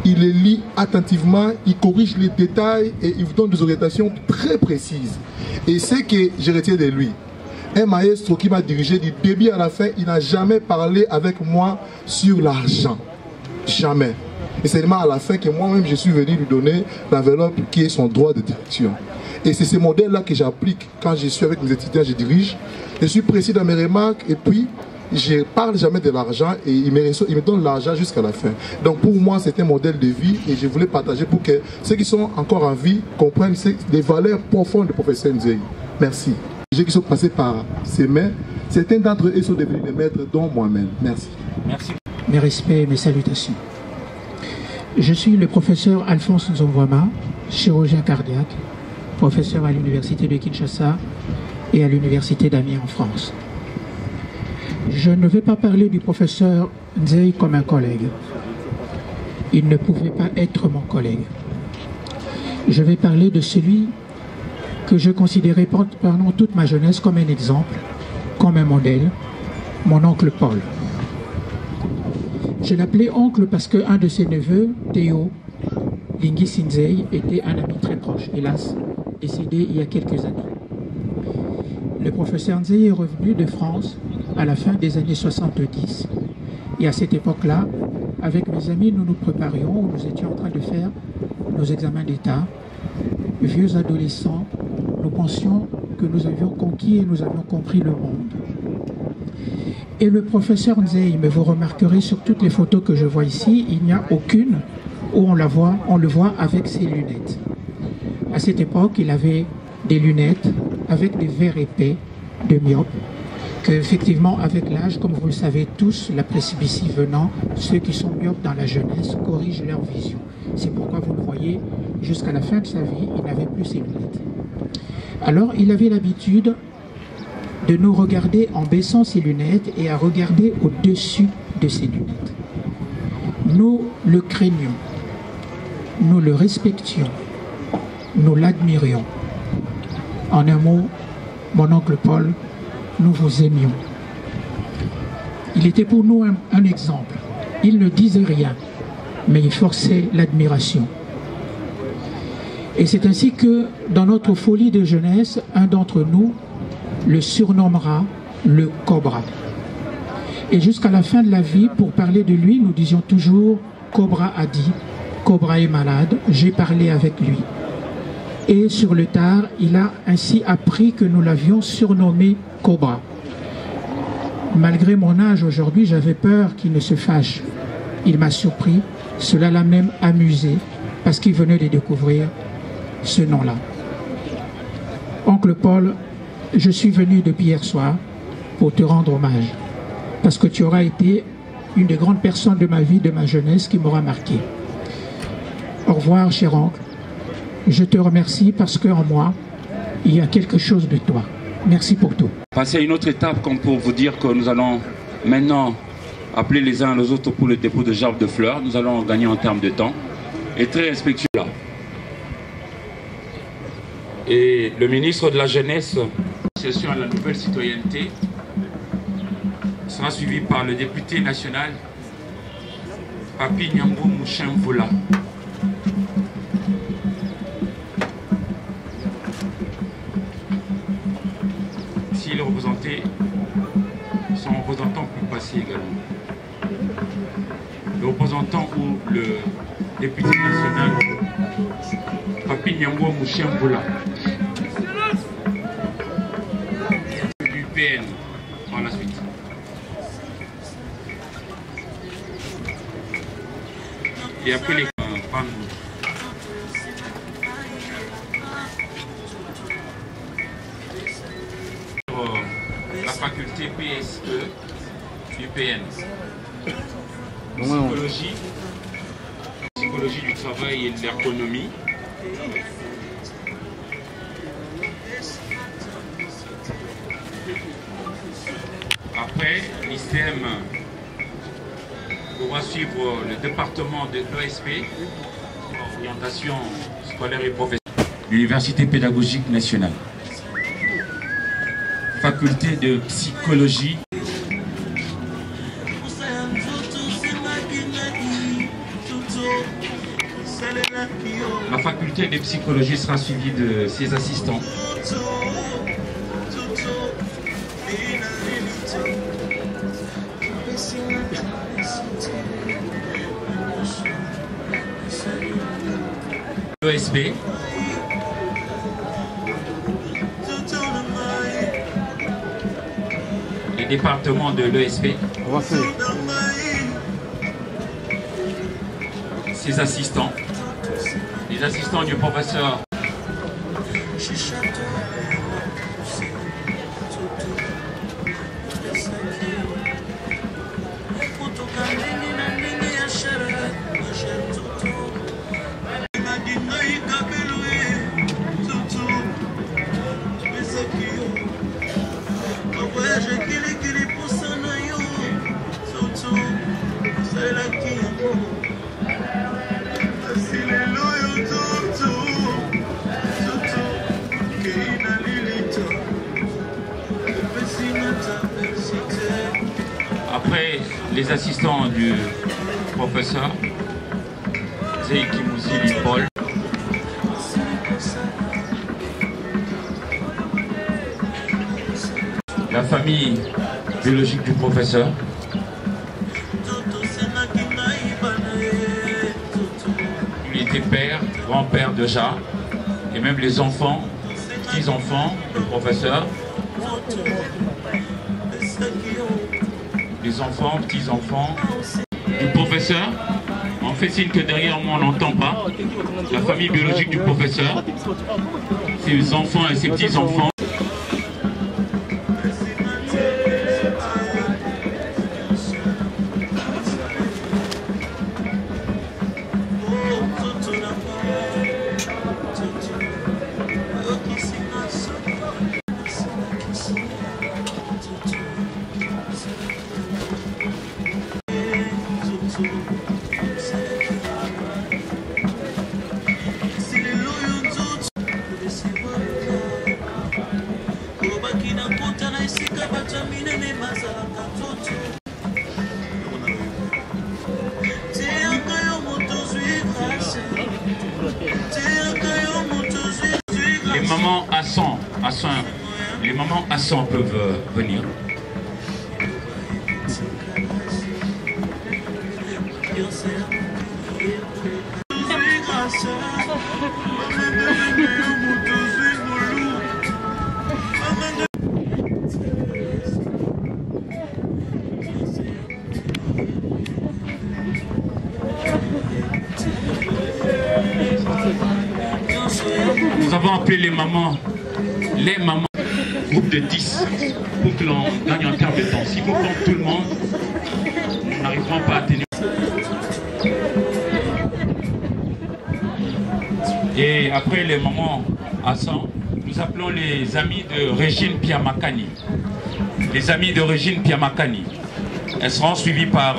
[SPEAKER 5] il les lit attentivement, il corrige les détails et il vous donne des orientations très précises. Et c'est que je retiens de lui. Un maestro qui m'a dirigé du début à la fin, il n'a jamais parlé avec moi sur l'argent. Jamais. Et c'est seulement à la fin que moi-même je suis venu lui donner l'enveloppe qui est son droit de direction. Et c'est ce modèle-là que j'applique quand je suis avec mes étudiants, je dirige. Je suis précis dans mes remarques et puis je ne parle jamais de l'argent et il me donne l'argent jusqu'à la fin. Donc pour moi, c'est un modèle de vie et je voulais partager pour que ceux qui sont encore en vie comprennent les valeurs profondes du professeur Nzei. Merci. Les gens qui sont passés par ses mains, certains d'entre eux sont devenus des maîtres, dont moi-même. Merci.
[SPEAKER 2] Merci. Mes respects, mes salutations. Je suis le professeur Alphonse Nzongwama,
[SPEAKER 12] chirurgien cardiaque, professeur à l'université de Kinshasa et à l'université d'Amiens en France. Je ne vais pas parler du professeur Nzei comme un collègue. Il ne pouvait pas être mon collègue. Je vais parler de celui que je considérais pendant toute ma jeunesse comme un exemple, comme un modèle, mon oncle Paul. Je l'appelais oncle parce qu'un de ses neveux, Théo Lingis Nzei, était un ami très proche, hélas, décédé il y a quelques années. Le professeur Nzei est revenu de France à la fin des années 70. Et à cette époque-là, avec mes amis, nous nous préparions, nous étions en train de faire nos examens d'État. Vieux adolescents, nous pensions que nous avions conquis et nous avions compris le monde. Et le professeur Nzei, mais vous remarquerez sur toutes les photos que je vois ici, il n'y a aucune où on le voit avec ses lunettes. À cette époque, il avait des lunettes avec des verres épais de myope, que effectivement avec l'âge, comme vous le savez tous, la presbytie venant, ceux qui sont myopes dans la jeunesse corrigent leur vision. C'est pourquoi vous le voyez, jusqu'à la fin de sa vie, il n'avait plus ses lunettes. Alors, il avait l'habitude de nous regarder en baissant ses lunettes et à regarder au-dessus de ses lunettes. Nous le craignions, nous le respections, nous l'admirions. En un mot, mon oncle Paul, nous vous aimions. Il était pour nous un exemple. Il ne disait rien, mais il forçait l'admiration. Et c'est ainsi que, dans notre folie de jeunesse, un d'entre nous le surnommera le Cobra. Et jusqu'à la fin de la vie, pour parler de lui, nous disions toujours « Cobra a dit, Cobra est malade, j'ai parlé avec lui ». Et sur le tard, il a ainsi appris que nous l'avions surnommé Cobra. Malgré mon âge aujourd'hui, j'avais peur qu'il ne se fâche. Il m'a surpris, cela l'a même amusé, parce qu'il venait de découvrir ce nom-là. Oncle Paul, je suis venu depuis hier soir pour te rendre hommage, parce que tu auras été une des grandes personnes de ma vie, de ma jeunesse, qui m'aura marqué. Au revoir, cher oncle. Je te remercie parce qu'en moi, il y a quelque chose de toi. Merci pour tout.
[SPEAKER 10] Passer à une autre étape, comme pour vous dire que nous allons maintenant appeler les uns les autres pour le dépôt de gerbes de fleurs. Nous allons gagner en termes de temps. Et très respectueux là. Et le ministre de la Jeunesse, session à la nouvelle citoyenneté, sera suivi par le député national, Papi Nyambo Mouchemvoula. Si le représenté, son représentant peut passer également. Le représentant ou le député national, Papi Nyambo Mouchemvoula. Du PN, par la suite. Et après les la faculté PSE du PN. Psychologie du travail et de l'ergonomie. Après, l'ICM pourra suivre le département de l'OSP, orientation scolaire et professionnelle, l'Université pédagogique nationale. Faculté de psychologie. La faculté de psychologie sera suivie de ses assistants. L'OSP. Les départements de l'ESP. Ses assistants. Les assistants du professeur. Après les assistants du professeur Zeiki Mousili Paul, la famille biologique du professeur, il était père, grand-père déjà, et même les enfants, petits-enfants du professeur, les enfants, petits-enfants du professeur. On fait signe que derrière moi on n'entend pas. La famille biologique du professeur, ses enfants et ses petits-enfants. Les mamans les mamans à 100 peuvent venir. Nous avons appelé les mamans, groupe de 10, pour que l'on gagne en termes de temps. Si vous comptez tout le monde, nous n'arriverons pas à tenir. Et après les mamans à 100, nous appelons les amis de Régine Piamakani. Les amis de Régine Piamakani. Elles seront suivies par...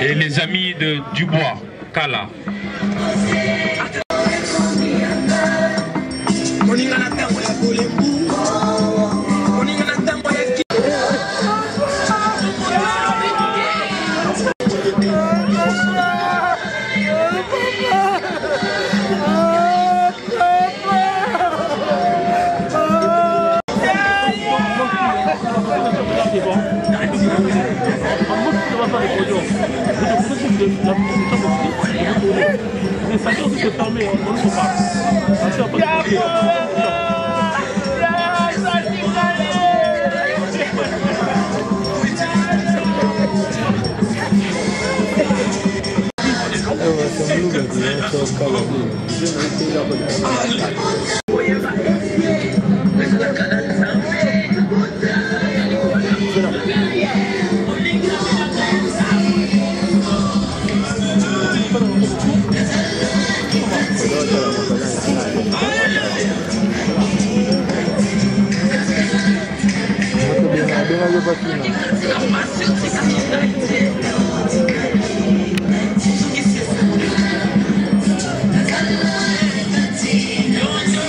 [SPEAKER 10] et les amis de Dubois, Kala.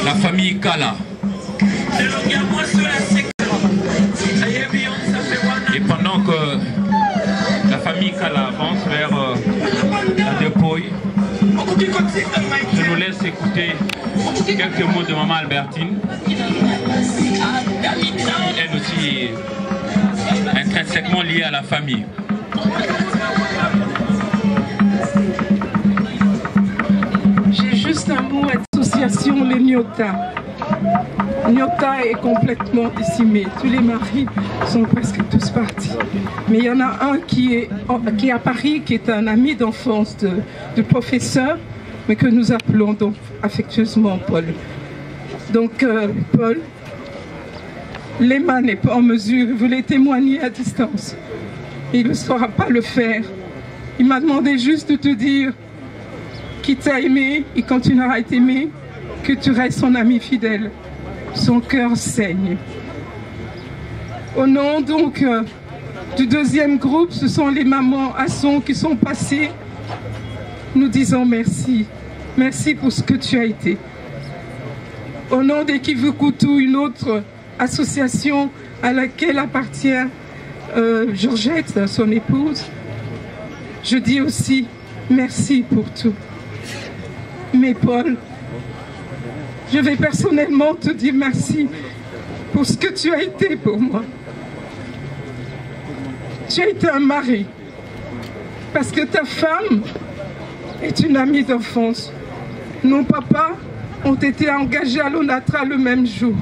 [SPEAKER 10] La famille Kala. Et pendant que la famille Kala avance vers la dépouille, je nous laisse écouter quelques mots de maman Albertine. Elle aussi est intrinsèquement liée à la famille.
[SPEAKER 13] J'ai juste un mot à l'association Les Nyota. Nyota est complètement décimée. Tous les maris sont presque tous partis. Mais il y en a un qui est à Paris, qui est un ami d'enfance du professeur, mais que nous appelons donc affectueusement Paul. Donc Paul, Lema n'est pas en mesure, il voulait témoigner à distance. Il ne saura pas le faire Il m'a demandé juste de te dire qu'il t'a aimé et continuera à t'aimer, que tu restes son ami fidèle. Son cœur saigne. Au nom donc du deuxième groupe, ce sont les mamans Asson qui sont passées. Nous disons merci. Merci pour ce que tu as été. Au nom d'Ekivukutu, une autre association à laquelle appartient Georgette, son épouse, je dis aussi merci pour tout. Mais Paul, je vais personnellement te dire merci pour ce que tu as été pour moi. Tu as été un mari, parce que ta femme est une amie d'enfance. Nos papas ont été engagés à l'ONATRA le même jour.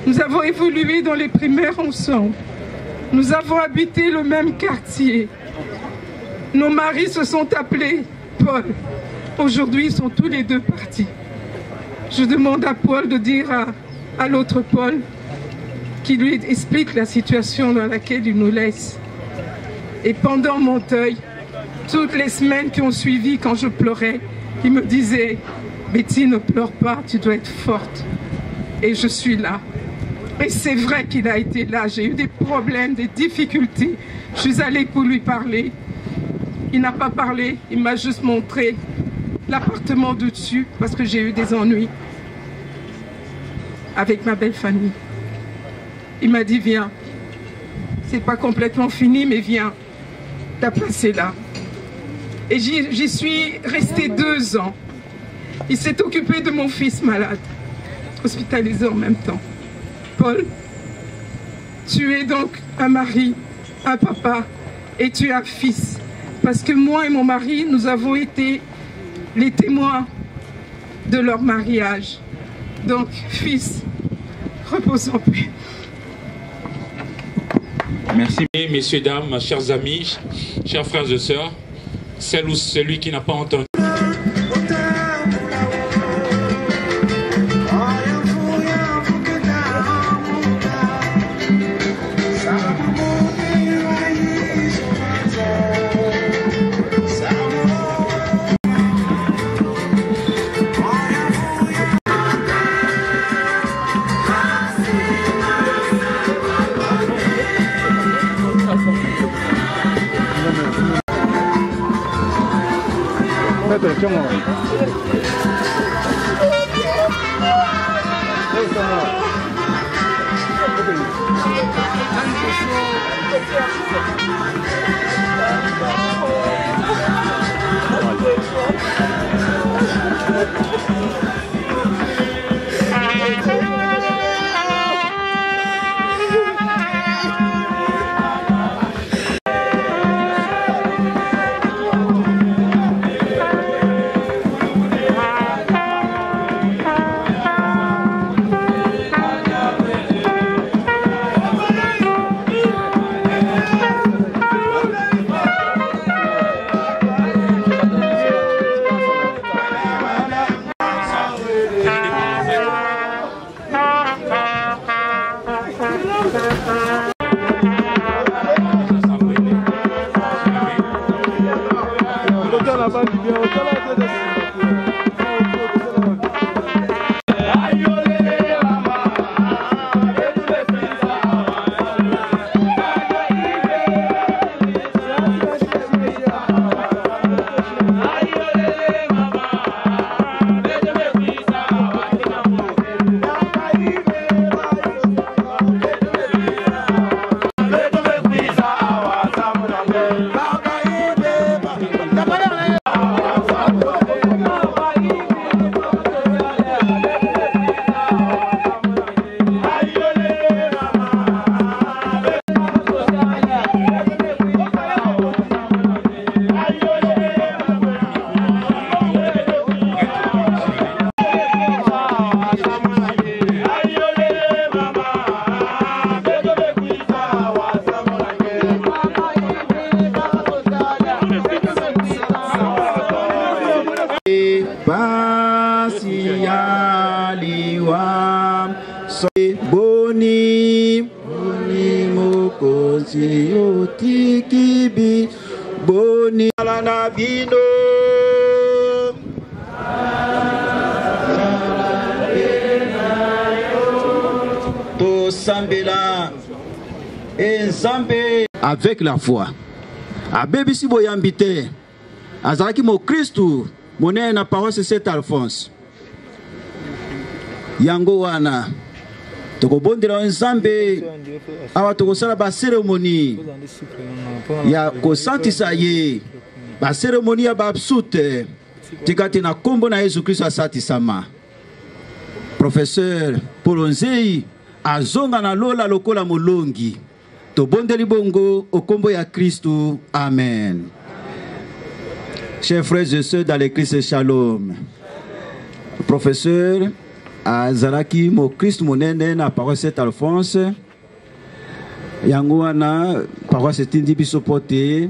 [SPEAKER 13] Nous avons évolué dans les primaires ensemble. Nous avons habité le même quartier. Nos maris se sont appelés Paul. Aujourd'hui, ils sont tous les deux partis. Je demande à Paul de dire à l'autre Paul qui lui explique la situation dans laquelle il nous laisse. Et pendant mon deuil, toutes les semaines qui ont suivi, quand je pleurais, il me disait « Betty, ne pleure pas, tu dois être forte. » Et je suis là. Et c'est vrai qu'il a été là. J'ai eu des problèmes, des difficultés. Je suis allée pour lui parler. Il n'a pas parlé, il m'a juste montré l'appartement de dessus parce que j'ai eu des ennuis avec ma belle famille. Il m'a dit viens, c'est pas complètement fini mais viens, ta place est là. Et j'y suis restée 2 ans. Il s'est occupé de mon fils malade, hospitalisé en même temps. Paul, tu es donc un mari, un papa et tu es un fils. Parce que moi et mon mari, nous avons été les témoins de leur mariage. Donc, fils, repose en paix.
[SPEAKER 10] Merci, messieurs, dames, chers amis, chers frères et sœurs, celle ou celui qui n'a pas entendu.
[SPEAKER 14] na bino. To sambela Nzambe avec la foi. Abebisi boyambi te. Azalaki mo Kristu monene na paroisse Saint Alphonse. Yango wana tokobondela Nzambe awa tokosala ba cérémonie ya kosantisa ye, ba cérémonie ya ba absute tikati na kombo na Yesu Kristo asatisama. Professeur Paul Nzei azonga na lola lokola molongi. Tobondeli bongo au kombo ya Kristo. Amen. Chers frères et sœurs dans l'église Shalom, professeur azalaki mo Christ monene na paroisse Saint Alphonse. Yango wana paroisse tindi biso pote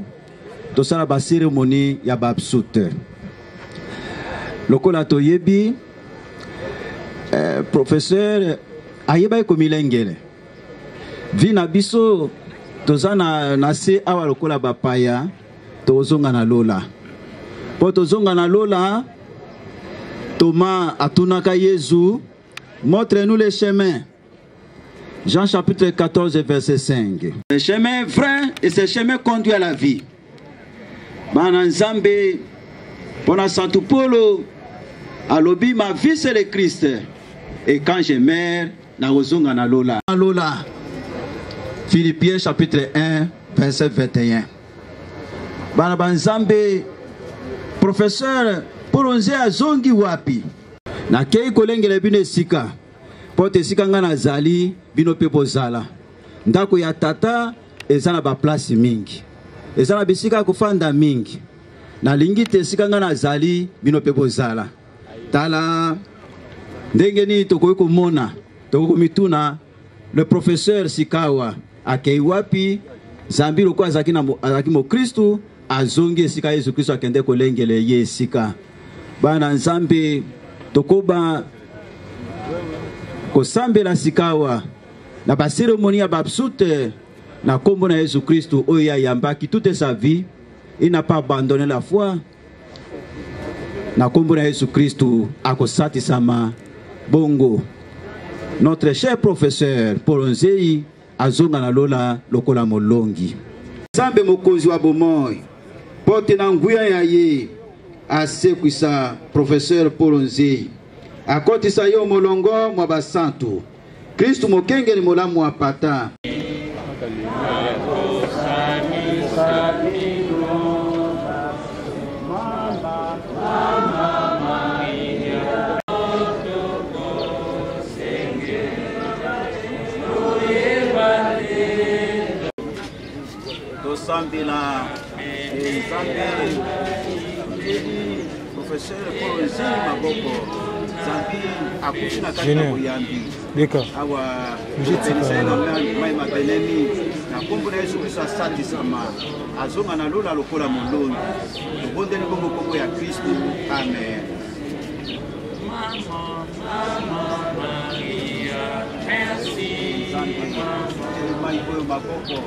[SPEAKER 14] tosala ba cérémonie ya ba absute. Lokola toyebi professeur ayeba ko milengele. Vina biso tozana na se awa lokola bapaya tozonga na lola. Po tozonga na lola, Thomas atunaka Yesu, montre-nous le chemin. Jean chapitre 14 verset 5. Le chemin vrai et ce chemin conduit à la vie. Bana Nzambe pona Santo Paulo alobi ma vie c'est le Christ et quand je meurs na ozonga na lola. Lola. Philippiens chapitre 1 verset 21. Bana Nzambe professeur Paul Nzei azongi wapi na kei kolengela bino esika pote esika nga nazali bino pe bozala ndako ya tata eza na ba place mingi eza na bisika kofanda mingi na lingi te esika nga nazali bino pe bozala tala ndenge ni tokoki komona tokomituna le professeur Sikawa akei wapi zambi loko azaki mo Kristu azongi esika Yesu Kristo akende kolengele ye esika. Bana Nzambe tokoba kosambela Sikawa na ba cérémonie ya babsute na kombo na Yesu Kristo oyo yambaki toute sa vie. Il n'a pas abandonné la foi. Na kombo na Yesu Kristo akosatisama bongo. Notre cher professeur Paul Nzei azonga na lola lokola molongi. Nzambe mokonzi wa bomoi pote na nguya ya ye asekwisa professeur Paul Nzei akotisa yo molongo mwa basantu Kristu mokengeli molamu wa pata. Sambila professeur Paul Nzei maboko zambi akufina kata boyambi awa mjitika mai mabeneni na kombo na Yesu Kristo asatisama azonga na lola lokola molongi tobondeli bongo kombo ya Kristo. Amen. Mai boyo maboko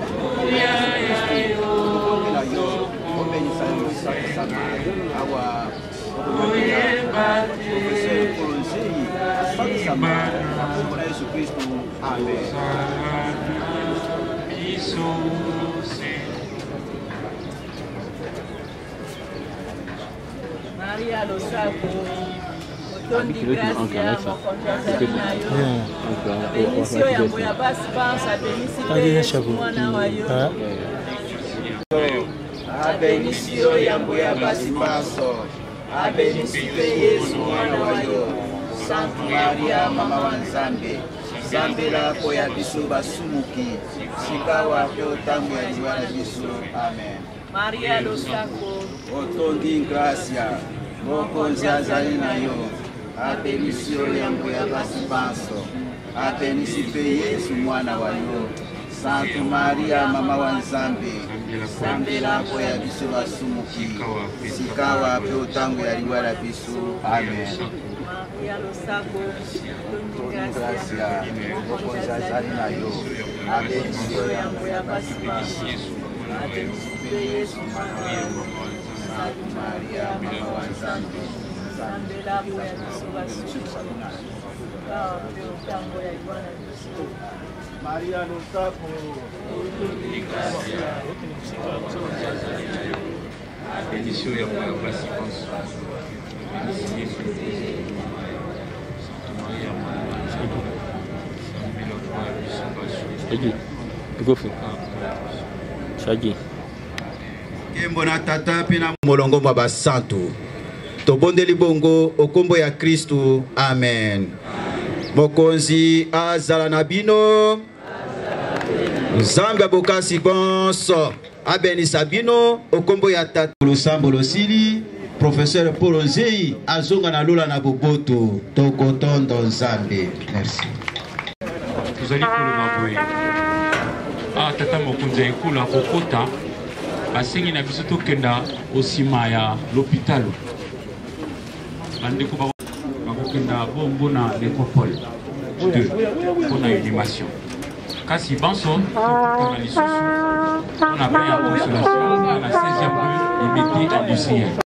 [SPEAKER 14] la yo obenisa yo sana awa professeur Paul Nzei asatisama kombo na Yesu Kristo. Amen.
[SPEAKER 8] Maria Losako Tondi Gracia Benisio ya moya basi pansa Benisio mwana wa yo Benisio ya moya basi panso Benisio Yesu mwana wa yo Santa Maria mama wa Nzambe Nzambe lako ya biso basumuki Sikawa pyo tangu ya liwala biso. Amen. Maria Losako Tondi Gracia mokonzi azali na yo abenisio yango ya basi panso abenisi pe Yesu mwana wa yo Santa Maria mama wa Nzambe Nzambe lako ya biso basumuki sikawa pe otango ya liwala biso. Amen. Maria Losako Gracia mokonzi azali na yo abenisio yango ya basi panso abenisi pe Yesu mwana wa yo
[SPEAKER 15] Maria non sta
[SPEAKER 10] bénédiction et la participation.
[SPEAKER 14] Kembona tata pina molongo mwa basantu. Tobondeli bongo okombo ya Kristu. Amen. Mokonzi azala na bino. Nzambe abokasi bonso. Abenisa bino okombo ya tata Lusambo Losili. Professeur Paul Nzei azonga na lola na boboto. Tokotondo Nzambe. Merci.
[SPEAKER 10] Vous allez pour le maboué. Ah, tata mokonzi ekula kokota. Basengi na biso tokenda osima ya l'hôpital. Bandeko bakokenda bongo na nécropole 2 mpona inhumation. Kasi banso tokokanga lisusu mpona pe ya consolation na 16e rue Libété industrielle.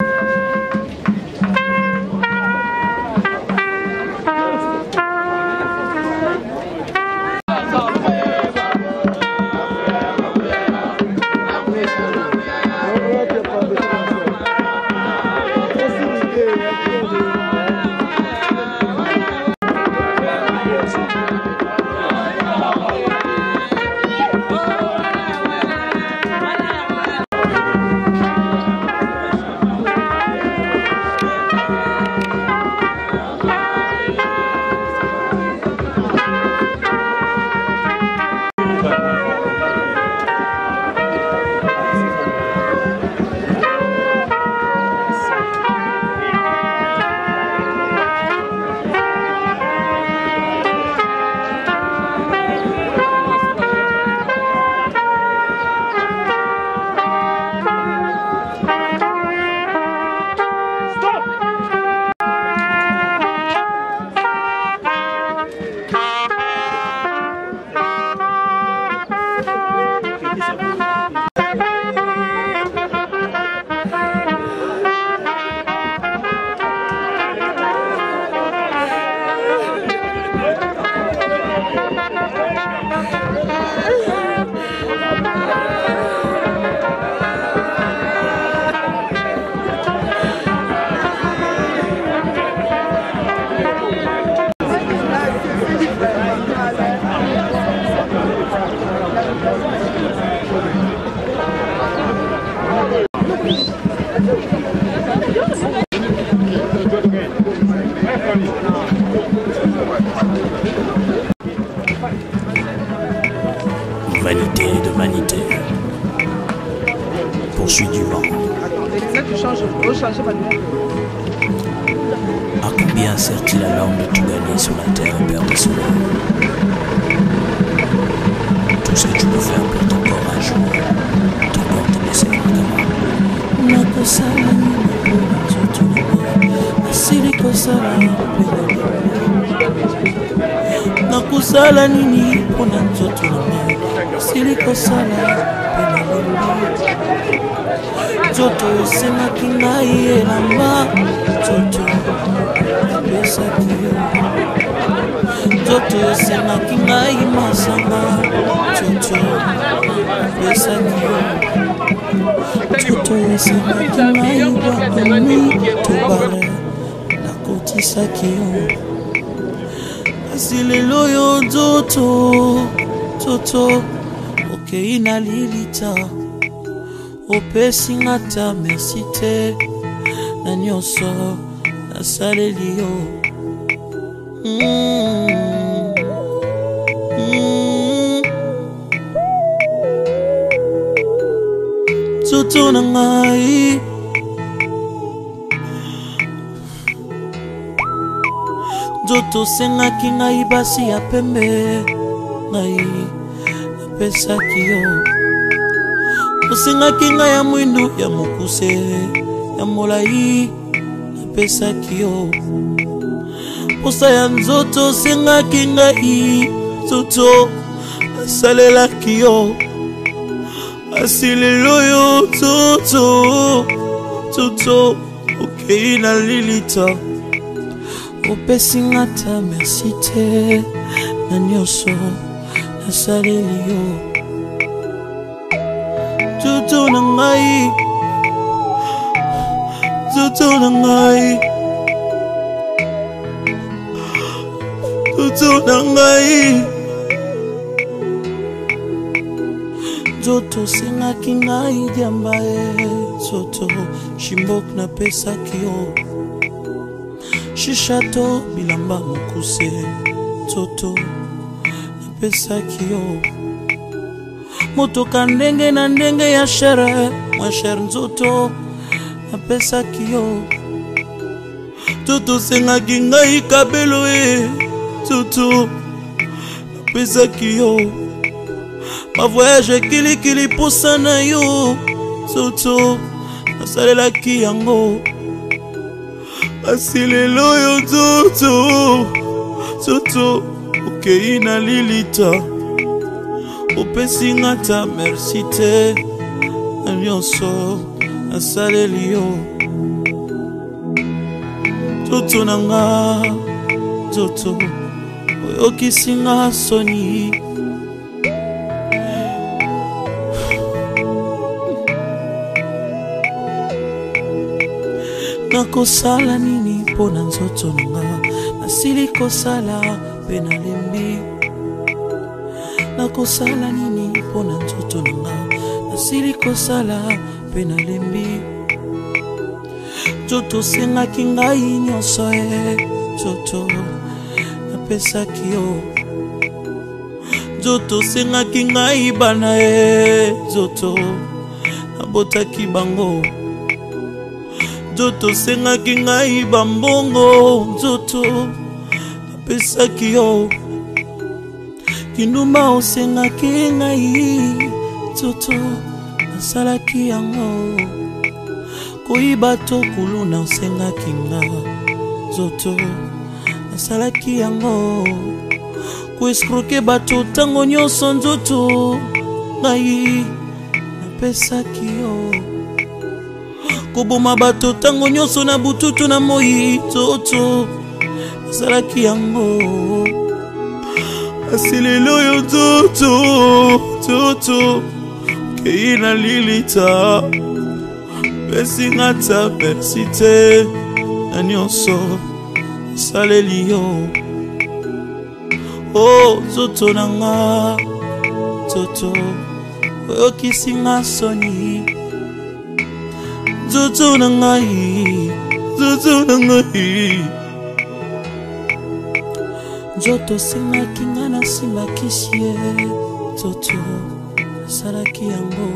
[SPEAKER 1] Vanité de vanité, poursuit du vent. À combien sert-il à l'homme de tout gagner sur la terre, Père de Soleil? Tout ce que tu peux faire pour ton corps un jour, ton corps te laisse nakusala nini pona nzoto na siliko sala nzoto esenaki ngai elamba nzoto pesaki nzoto esenaki ngai masanga nzoto pesaki nzoto esenaki ngai bakomi tobare nakotisaki yo kasi lelo yo nzoto okei na lilita opesi nga ta merci te na nyonso nasaleli yo nzoto na ngai nzoto sengaki ngai basi ya pembe ngai napesaki yo osengaki ngai ya mwindu ya mokuse ya molai napesaki yo posa ya nzoto osengaki ngai nzoto asalelaki yo asi lelo yo nzoto Toto okei na lilita opesinga ta merci te na nyonso nasaleli yo Toto na ngai Toto na ngai Toto na ngai Toto sengaki ngai diamba Toto shimbok na pesa kio Shishato bilamba mokuse Toto na pesa kio Motoka ndenge na ndenge ya shere Mwa shere Nzoto na pesa kio Toto sengaki ngai kabelo Toto na pesa kio Ma voyage kili posa na yo Toto nasalelaki yango Asilelo yo Toto Toto okei na lilita Opesinga ta merci te na nyonso nasaleli yo Toto nanga Toto oyokisinga soni Nakosala nini pona nzoto nanga Nasili kosala pe nalembi Nakosala nini pona nzoto nanga Nasili kosala pe nalembi Toto sengaki ngai nyonso Toto napesaki yo Toto sengaki ngai bana Toto nabotaki bango Toto sengaki ngai bambongo Toto napesaki yo Kinuma osengaki ngai Toto nasalaki yango Koyiba to kuluna osengaki nga Toto nasalaki yango Koescroke bato tango nyonso Nzoto ngai napesaki yo Koboma bato tango nyonso na bututu na moi Toto nasalaki yango Asilelo yo Toto okei na lilita Pesinga ta merci te na nyonso nasaleli yo Oh Toto nanga Toto oyokisinga soni Toto na ngai Toto na ngai Nzoto sengaki nga nasimbaki sie Toto nasalaki yango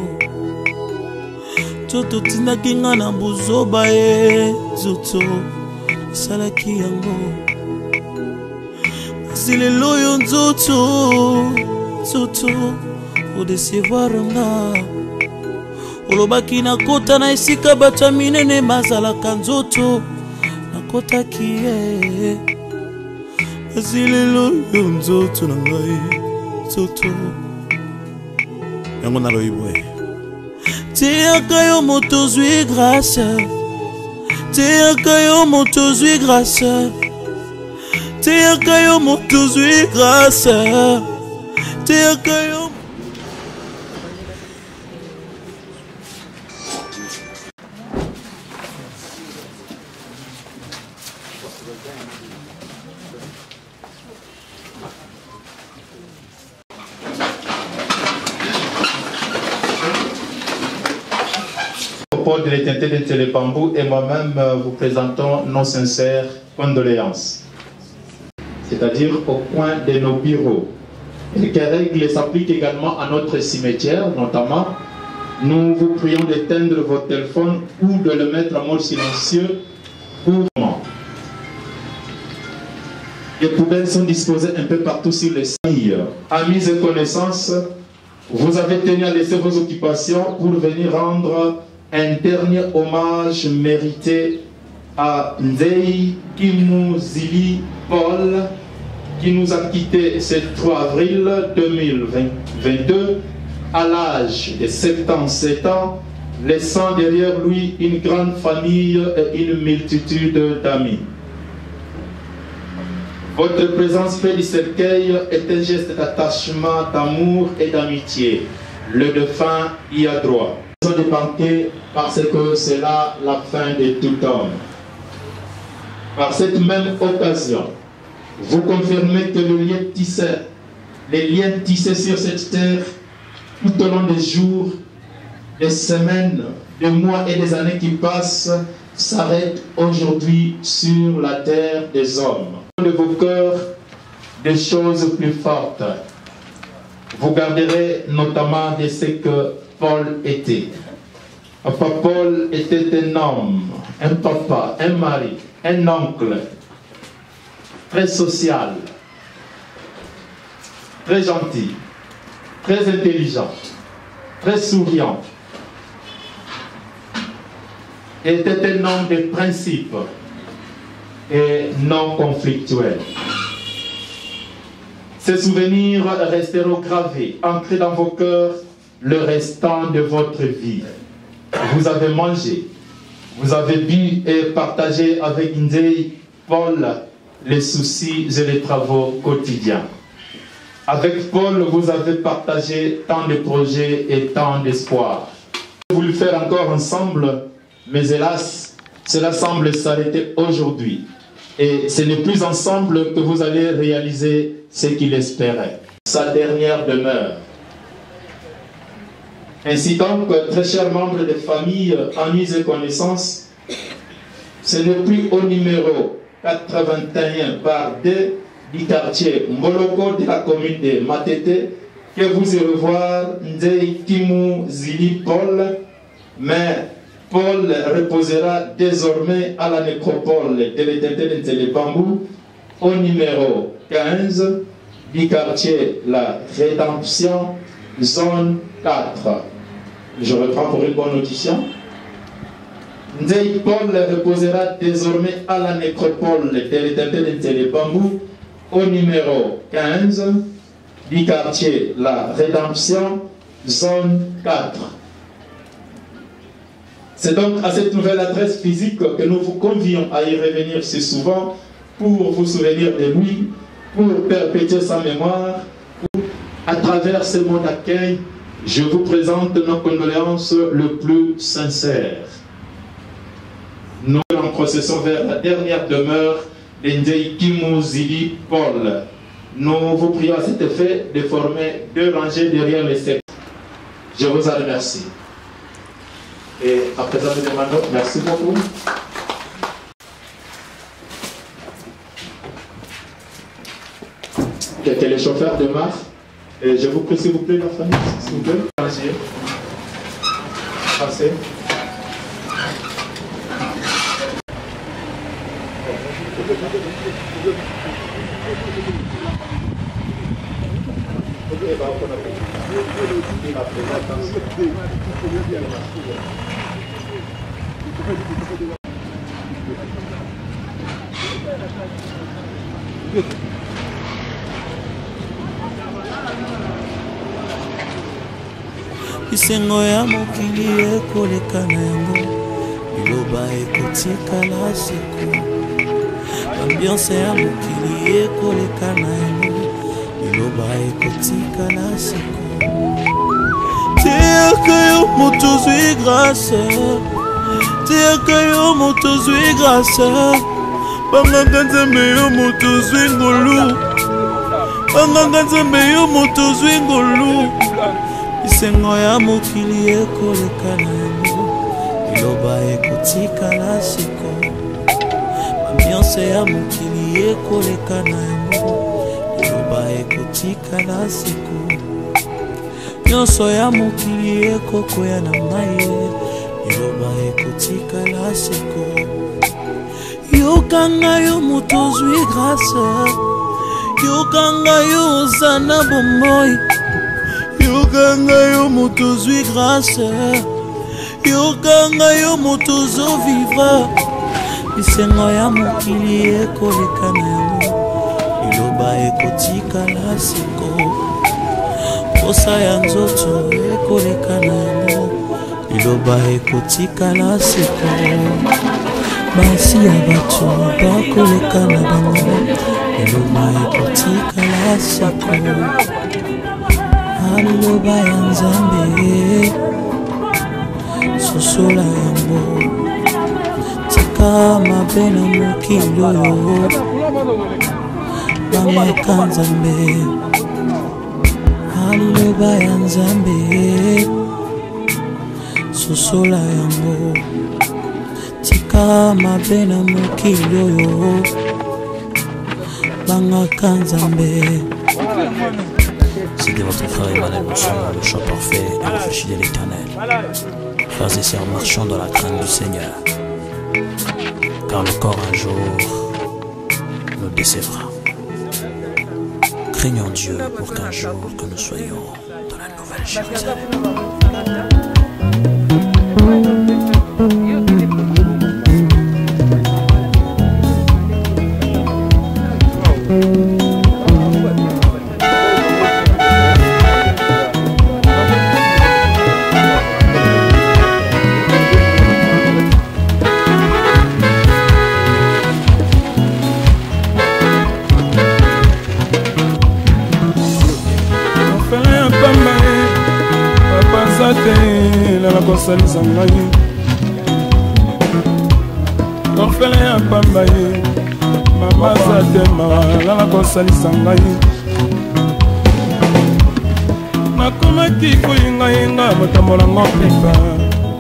[SPEAKER 1] Toto tindaki nga na buzoba Toto nasalaki yango Asilelo yo Toto odecevoir nga Olobaki nakota na esika bato minene bazalaka Nzoto nakotaki Asilelo yo Nzoto na ngai Toto yango naloyibwe Teyaka yo moto zwi grâce Teyaka yo moto zwi grâce Teyaka yo moto zwi grâce Teyaka yo
[SPEAKER 15] Paul de l'Éternité de Télépambou et moi-même vous présentons nos sincères condoléances. C'est-à-dire au coin de nos bureaux. Et que règle s'applique également à notre cimetière, notamment. Nous vous prions d'éteindre votre téléphone ou de le mettre en mode silencieux pour moi. Les poubelles sont disposées un peu partout sur le site. Amis et connaissances, vous avez tenu à laisser vos occupations pour venir rendre un dernier hommage mérité à Nzei Kimuzili Paul, qui nous a quittés ce 3 avril 2022 à l'âge de 77 ans laissant derrière lui une grande famille et une multitude d'amis. Votre présence près du cercueil est un geste d'attachement, d'amour et d'amitié. Le défunt y a droit. De banquet parce que c'est là la fin de tout homme. Par cette même occasion, vous confirmez que les liens tissés sur cette terre tout au long des jours, des semaines, des mois et des années qui passent s'arrêtent aujourd'hui sur la terre des hommes. De vos cœurs, des choses plus fortes. Vous garderez notamment de ce que Paul était. Papa Paul était un homme, un papa, un mari, un oncle, très social, très gentil, très intelligent, très souriant. Il était un homme de principe et non conflictuel. Ces souvenirs resteront gravés, ancrés dans vos cœurs le restant de votre vie. Vous avez mangé, vous avez bu et partagé avec Ndei Paul les soucis et les travaux quotidiens. Avec Paul, vous avez partagé tant de projets et tant d'espoirs. Vous voulez faire encore ensemble, mais hélas, cela semble s'arrêter aujourd'hui. Et ce n'est plus ensemble que vous allez réaliser ce qu'il espérait. Sa dernière demeure. Ainsi donc, très chers membres des familles, amis et connaissances, ce n'est plus au numéro 81 par 2 du quartier Mboloko de la commune de Matete que vous irez revoir Ndei Kimu Zili Paul, mais Paul reposera désormais à la nécropole de l'Éternel de Télébambou au numéro 15 du quartier La Rédemption, zone 4. Je reprends pour une bonne audition. Ndei Paul reposera désormais à la nécropole de l'Éternel de Télébambou au numéro 15 du quartier La Rédemption, zone 4. C'est donc à cette nouvelle adresse physique que nous vous convions à y revenir si souvent pour vous souvenir de lui, pour perpétuer sa mémoire. À travers ce mot d'accueil, je vous présente nos condoléances le plus sincères. Nous en processons vers la dernière demeure d'Ndei Kimu Zili Paul. Nous vous prions à cet effet de former 2 rangées derrière les sectes. Je vous en remercie. Et à présent, nous demandons, merci beaucoup. Que les chauffeurs démarrent. Et je vous prie, s'il vous plaît, la famille, s'il vous plaît. Passez.
[SPEAKER 1] Isengo ya mokili ekoleka na yango biloba ekotikala seko. Ambiance ya mokili ekoleka na yango biloba ekotikala seko. Tiaka yo moto zwi grâce, tiaka yo moto zwi grâce. Banganga nzambe yo moto zwi ngolu, banganga nzambe yo moto zwi ngolu. Isengo ya mokili ekoleka na yango biloba ekotikala seko. Ambiance ya mokili ekoleka na yango biloba ekotikala seko. Nyonso ya mokili ekokoya na mai biloba ekotikala seko. Yokanga yo moto zwi grâce, yokanga yo ozana bomoi. Yokanga yo moto zwi grâce, yokanga yo moto zo vivre. Isengo ya mokili ekoleka na yango biloba ekotikala seko. Posa ya nzoto ekoleka na yango liloba ekotikala seko basi ya bato bakoleka na bango liloba ekotikala seko liloba ya Nzambe sosola yango tika mabe na mokili oyo bangaka Nzambe liloba ya Nzambe sosola yango tika mabe na mokili oyo bangaka Nzambe.
[SPEAKER 16] C'était votre frère Emmanuel Mousson, le chant parfait et réfléchi de l'Éternel. Frères et sœurs, marchons dans la crainte du Seigneur, car le corps un jour nous décevra. Craignons Dieu pour qu'un jour que nous soyons dans la nouvelle Jérusalem.
[SPEAKER 17] kosalisa ngai orphelin ya pamba ye mama zatema lala kosalisa ngai nakomaki koyingayenga motambolango pipa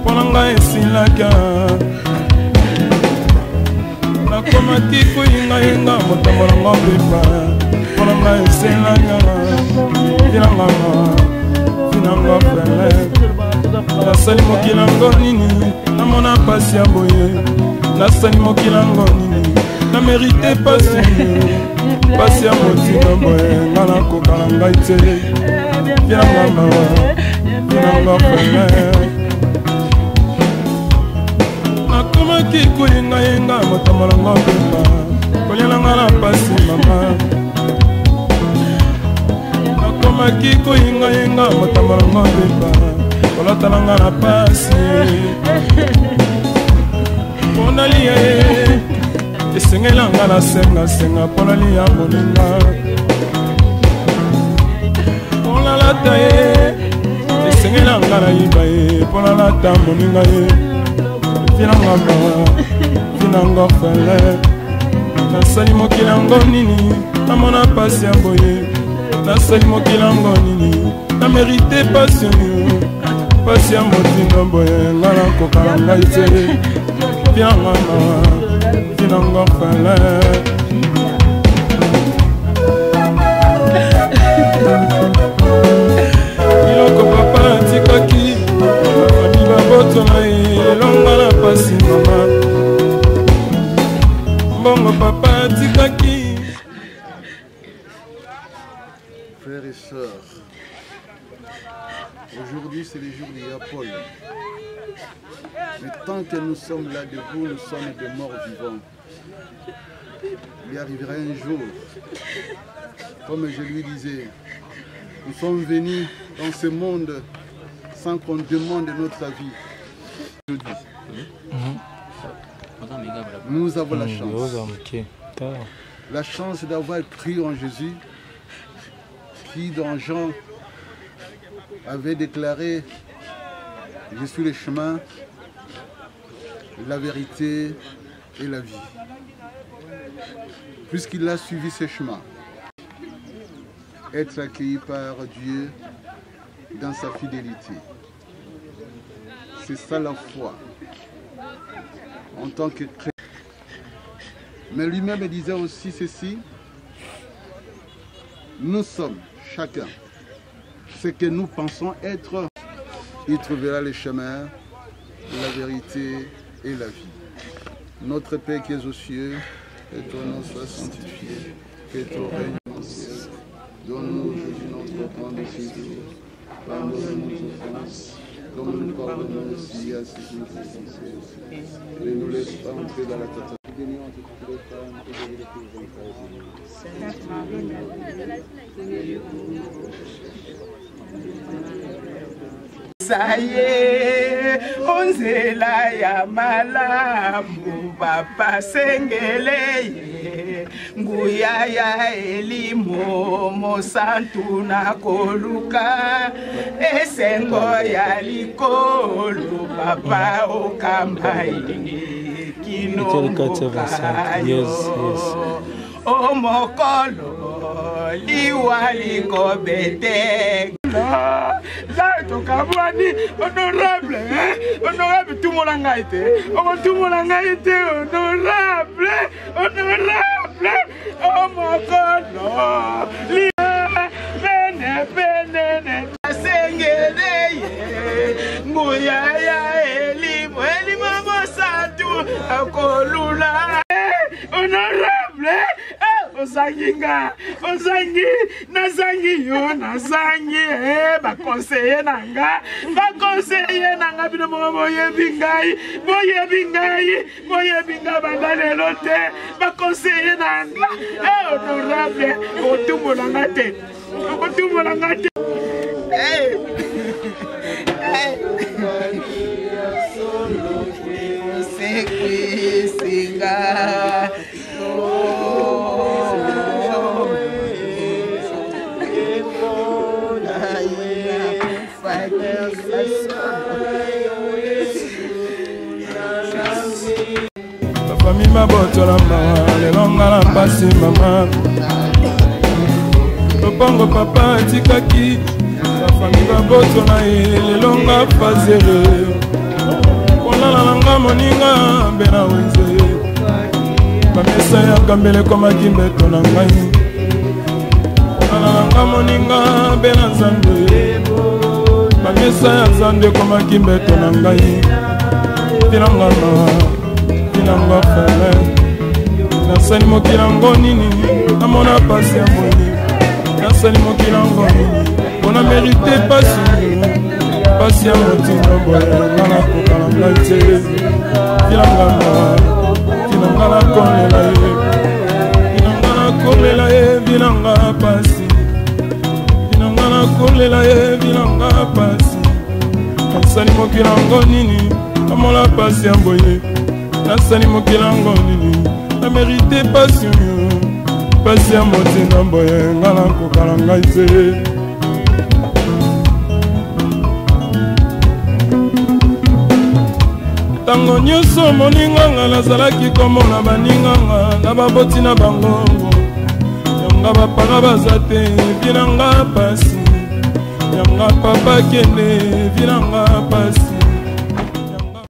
[SPEAKER 17] mpona ngai esilaka nakomaki koyingayenga motambolango pipa mpona ngai esilaka vinangama vinanga frele nasali mokilango nini namona pasi ya boye nasali mokilango nini namerite pasi ya motina boye nga nakokala ngai te vinanga vinanga frele nakomaki koyengayenga motambolango pepa kolielanga na pasi mama nakomaki koyengayenga motambolango pepa kolotalanga na pasi mpona lia ye esengelanga na sengasenga mpona lia moninga mpona lata ye esengelanga na yiba ye mpona lata moninga ye vinanga mawa vinanga fele nasali mokilango nini namona pasi ya boye nasali mokilango nini namerite pasi pasi ya motinga boye nga nakokala ngai te vinanga mawa vinanga fele iloko papa atikaki bafami baboto na ye elonga na pasi mama mbongo papa atikaki.
[SPEAKER 11] Frères et sœurs, aujourd'hui c'est le jour d'Iapol. Mais tant que nous sommes là debout, nous sommes des morts vivants. Il arrivera un jour, comme je lui disais, nous sommes venus dans ce monde sans qu'on demande notre avis. Aujourd'hui, nous avons la chance d'avoir cru en Jésus, qui dans Jean avait déclaré: je suis le chemin, la vérité et la vie. Puisqu'il a suivi ce chemin, être accueilli par Dieu dans sa fidélité, c'est ça la foi en tant que chrétien. Mais lui-même disait aussi ceci: nous sommes chacun ce que nous pensons être. Il trouvera le chemin, la vérité et la vie. Notre Père qui es aux cieux, que ton nom soit sanctifié, que ton règne vienne. Donne-nous aujourd'hui notre pain de ce jour. Pardonne-nous nos offenses, comme nous pardonnons aussi à ceux qui nous offensent. Ne nous laisse pas entrer dans la tentation. Bénis entre toutes les femmes et bénis le fruit de ton
[SPEAKER 18] Saye onzela ya malamu papa sengele nguya ya elimo mosantu na koluka esengo ya likolo papa okambai kinomokayo o mokolo liwaliko bete honorable, honorable, tout le monde a été, tout le monde a été honorable, honorable, oh mon God, bene, sengele, muyaya, elimo mosantu, akolula, honorable. Ozanginga, ozangi, nazangi yo, nazangi, bakonseye nanga, bino moye bingai, bandale lote, bakonseye nanga, honorable, otumbo langate, singa.
[SPEAKER 17] La famille m'a botté la main, les longues à la passe maman. Le pongo papa tikaki, la famille m'a botté les longues à passer. On a la langue moninga, bena wenze. Bamesa ya kambele koma kimbe tonangai. On a la langue moninga, bena zande. Bamesa ya zande koma kimbe tonangai. Tinanga fele nasani mokilango nini amona pasi ya moni nasani mokilango nini on a mérité pasi ya motinga boye ngana kokalanga te tinanga na kolela ye binanga pasi tinanga na kolela ye binanga pasi nasani mokilango nini amona pasi ya boye nasani mokilango nini na mérité passion pasi ya motinga boye ngana kokalanga te tango nyonso moninganga nazalaki komona baninganga na baboti na bangongo yanga bapaka baza te vinanga pasi yanga papa kende vinanga pasi